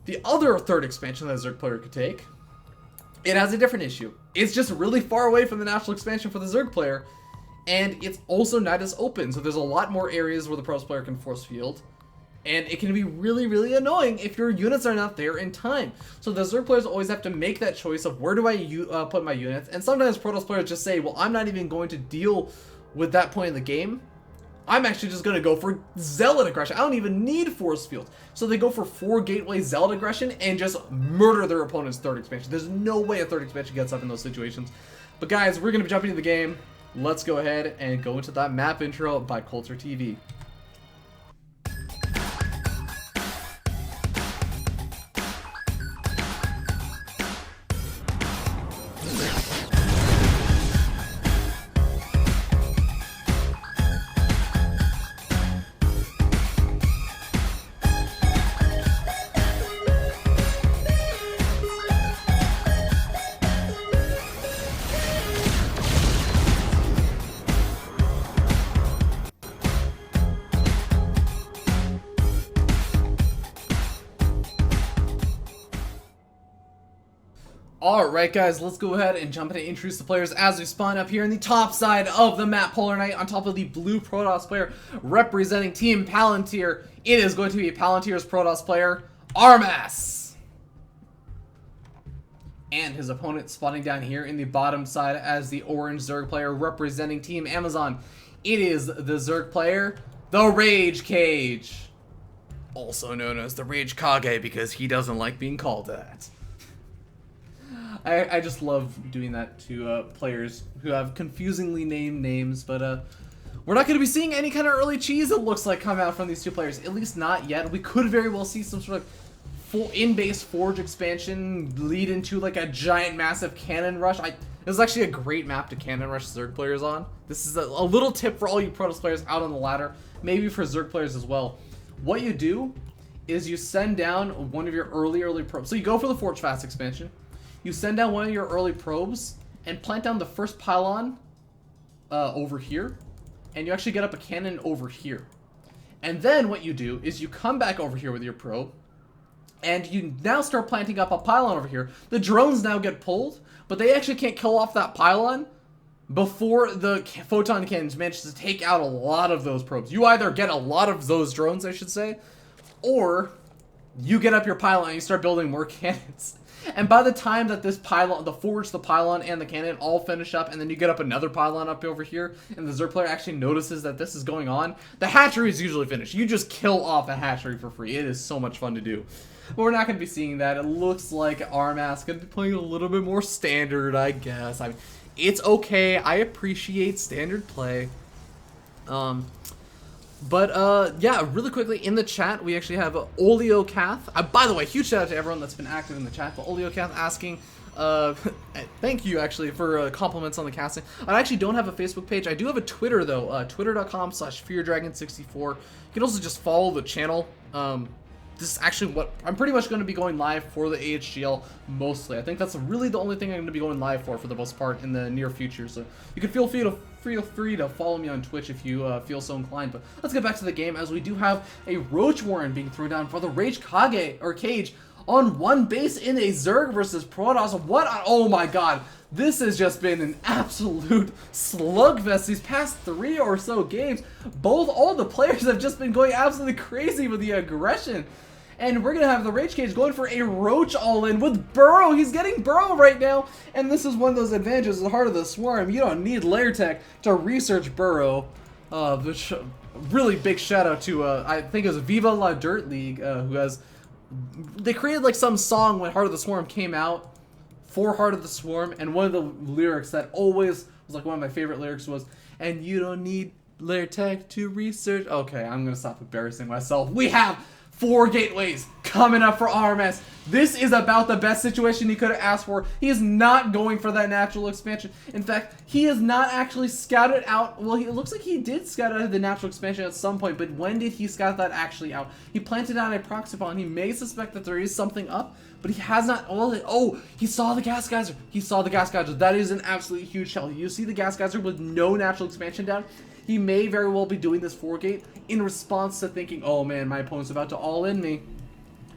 The other 3rd expansion that a Zerg player could take, it has a different issue. It's just really far away from the national expansion for the Zerg player, and it's also not as open, so there's a lot more areas where the Protoss player can force field, and it can be really annoying if your units are not there in time. So the Zerg players always have to make that choice of where do I put my units, and sometimes Protoss players just say, well, I'm not even going to deal with that point in the game. I'm actually just going to go for Zealot aggression. I don't even need force fields. So they go for 4 gateway Zealot aggression and just murder their opponent's 3rd expansion. There's no way a 3rd expansion gets up in those situations. But guys, we're going to be jumping into the game. Let's go ahead and go into that map intro by Coulter TV. Alright guys, let's go ahead and jump in and introduce the players as we spawn up here in the top side of the map Polar Night on top of the blue Protoss player representing Team Palantir. It is going to be Palantir's Protoss player, Armas. And his opponent spawning down here in the bottom side as the orange Zerg player representing Team Amazon. It is the Zerg player, the Rage Cage. Also known as the Rage Kage because he doesn't like being called that. I just love doing that to players who have confusingly named names, but we're not going to be seeing any kind of early cheese, it looks like, come out from these 2 players, at least not yet. We could very well see some sort of full in-base Forge expansion lead into like a giant massive cannon rush. This is actually a great map to cannon rush Zerg players on. This is a little tip for all you Protoss players out on the ladder, maybe for Zerg players as well. What you do is you send down one of your early probes. So you go for the Forge Fast expansion. You send down one of your early probes and plant down the first pylon over here, and you actually get up a cannon over here. And then what you do is you come back over here with your probe, and you now start planting up a pylon over here. The drones now get pulled, but they actually can't kill off that pylon before the photon cannons manage to take out a lot of those probes. You either get a lot of those drones, I should say, or you get up your pylon and you start building more cannons. And by the time that this pylon, the forge, the pylon, and the cannon all finish up, and then you get up another pylon up over here, and the Zerg player actually notices that this is going on, the hatchery is usually finished. You just kill off a hatchery for free. It is so much fun to do. But we're not going to be seeing that. It looks like Armas going to be playing a little bit more standard, I guess. I mean, it's okay. I appreciate standard play. Yeah, really quickly, in the chat, we actually have Oleocath. By the way, huge shout out to everyone that's been active in the chat, but Oleocath asking, thank you, actually, for compliments on the casting. I actually don't have a Facebook page. I do have a Twitter, though, twitter.com/FearDragon64. You can also just follow the channel. This is actually what I'm pretty much going to be going live for the AHGL mostly. I think that's really the only thing I'm going to be going live for the most part in the near future. So you can feel free to follow me on Twitch if you feel so inclined. But let's get back to the game, as we do have a Roach Warren being thrown down for the Rage Cage on one base in a Zerg versus Protoss. Oh my god. This has just been an absolute slugfest these past 3 or so games. All the players have just been going absolutely crazy with the aggression. And we're going to have the Rage Cage going for a Roach all-in with Burrow. He's getting Burrow right now. And this is one of those advantages at the heart of the Swarm. You don't need Lair Tech to research Burrow. Which, really big shout out to, I think it was Viva La Dirt League, who has... They created like some song when Heart of the Swarm came out for Heart of the Swarm. And one of the lyrics that always was like one of my favorite lyrics was, "And you don't need Lair Tech to research." Okay, I'm going to stop embarrassing myself. We have 4 gateways coming up for RMS. This is about the best situation he could have asked for. He is not going for that natural expansion. In fact, he has not actually scouted out. Well, it looks like he did scout out the natural expansion at some point, but when did he scout that actually out? He planted out a proxy bomb. He may suspect that there is something up, but he has not. Oh, he saw the gas geyser. He saw the gas geyser. That is an absolutely huge shell. You see the gas geyser with no natural expansion down? He may very well be doing this 4-gate in response to thinking, oh man, my opponent's about to all-in me.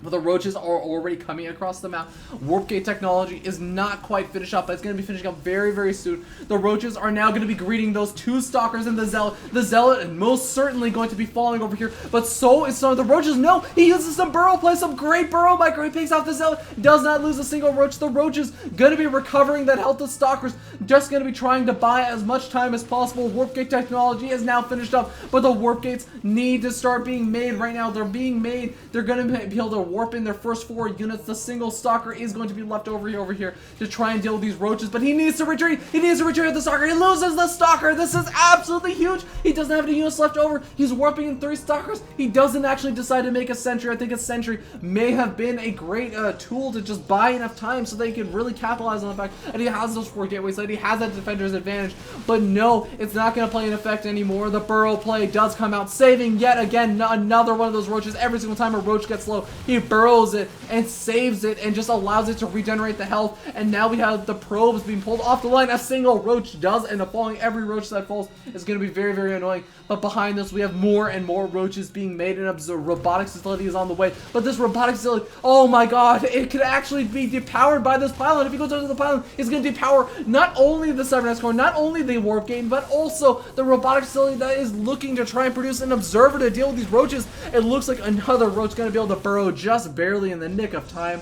But the Roaches are already coming across the map. Warp Gate technology is not quite finished up, but it's going to be finishing up very, very soon. The Roaches are now going to be greeting those 2 Stalkers and the Zealot. The Zealot is most certainly going to be falling over here, but so is some of the Roaches. No, he uses some Burrow play, some great Burrow micro. He picks off the Zealot, does not lose a single Roach. The Roaches going to be recovering that health of Stalkers, just going to be trying to buy as much time as possible. Warp Gate technology is now finished up, but the Warp Gates need to start being made right now. They're being made. They're going to be able to warp in their first 4 units. The single Stalker is going to be left over here to try and deal with these Roaches, but he needs to retreat. He needs to retreat with the Stalker. He loses the Stalker. This is absolutely huge. He doesn't have any units left over. He's warping in 3 Stalkers. He doesn't actually decide to make a sentry. I think a sentry may have been a great tool to just buy enough time so they could really capitalize on the fact that he has those 4 gateways, that he has that defender's advantage. But no, it's not going to play an effect anymore. The Burrow play does come out, saving yet again another one of those Roaches. Every single time a Roach gets low, he burrows it and saves it and just allows it to regenerate the health. And now we have the probes being pulled off the line. A single Roach does end up falling. Every Roach that falls is going to be very, very annoying. But behind this, we have more and more Roaches being made, and a robotics facility is on the way. But this robotics facility, oh my god, it could actually be depowered by this pylon. If he goes under the pylon, it's going to depower not only the Cybernetic core, not only the warp gate, but also the robotics facility that is looking to try and produce an observer to deal with these Roaches. It looks like another Roach going to be able to burrow just barely in the nick of time.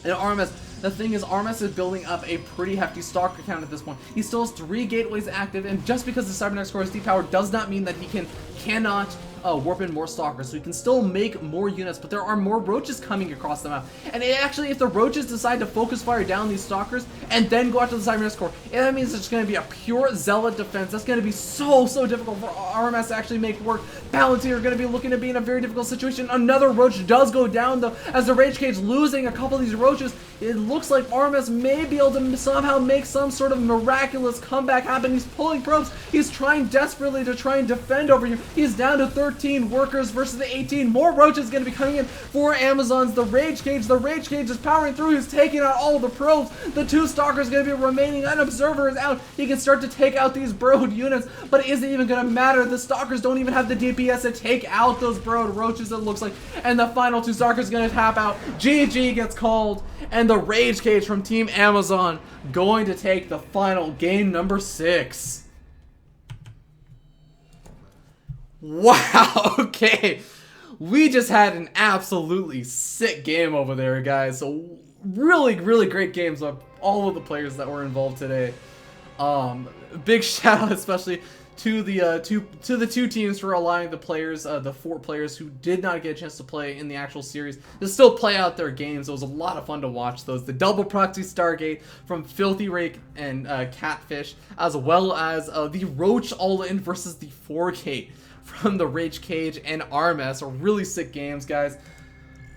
And RMS, the thing is, RMS is building up a pretty hefty Stalker count at this point. He still has 3 gateways active, and just because the Cybernetic core is depowered does not mean that he cannot warp in more stalkers, so you can still make more units, but there are more roaches coming across the map. And actually, if the roaches decide to focus fire down these stalkers and then go after the Cybernetics Core, that means it's going to be a pure zealot defense. That's going to be so difficult for RMS to actually make work. Palantir are going to be looking to be in a very difficult situation. Another roach does go down, though, as the Rage Cage losing a couple of these roaches. It looks like RMS may be able to somehow make some sort of miraculous comeback happen. He's pulling probes. He's trying desperately to try and defend over here. He's down to 13 workers versus the 18. More roaches going to be coming in for Amazons. The Rage Cage is powering through. He's taking out all the probes. The 2 stalkers going to be remaining. An observer is out. He can start to take out these brood units, but it isn't even going to matter. The stalkers don't even have the DPS to take out those brood roaches, it looks like. And the final 2 stalkers going to tap out. GG gets called, and the Rage Cage from Team Amazon going to take the final game number 6. Wow, okay. We just had an absolutely sick game over there, guys. So really great games by all of the players that were involved today. Big shout out especially to the two teams for allowing the players, the 4 players who did not get a chance to play in the actual series, to still play out their games. It was a lot of fun to watch those. The double proxy Stargate from Filthy Rake and Catfish, as well as the Roach All-In versus the 4K from the Rage Cage and RMS. Are really sick games, guys.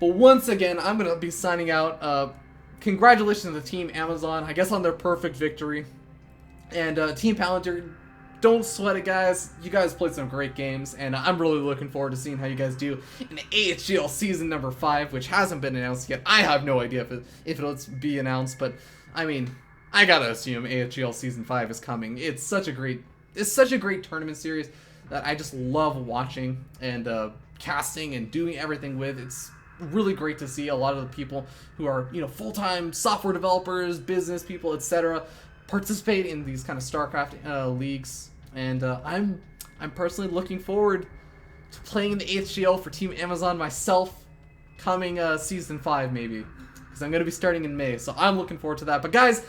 But once again, I'm going to be signing out. Congratulations to the Team Amazon, I guess, on their perfect victory. And Team Palantir, don't sweat it, guys. You guys played some great games, and I'm really looking forward to seeing how you guys do in AHGL Season number 5, which hasn't been announced yet. I have no idea if it'll be announced, but I mean, I gotta assume AHGL Season 5 is coming. It's such a great tournament series that I just love watching and casting and doing everything with. It's really great to see a lot of the people who are, you know, full-time software developers, business people, etc., participate in these kind of StarCraft leagues, and I'm personally looking forward to playing in the AHGL for Team Amazon myself coming Season 5 maybe, because I'm going to be starting in May, so I'm looking forward to that. But guys,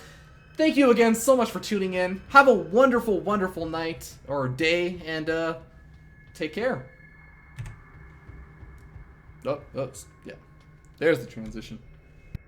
thank you again so much for tuning in. Have a wonderful night or day, and take care. Yeah, there's the transition.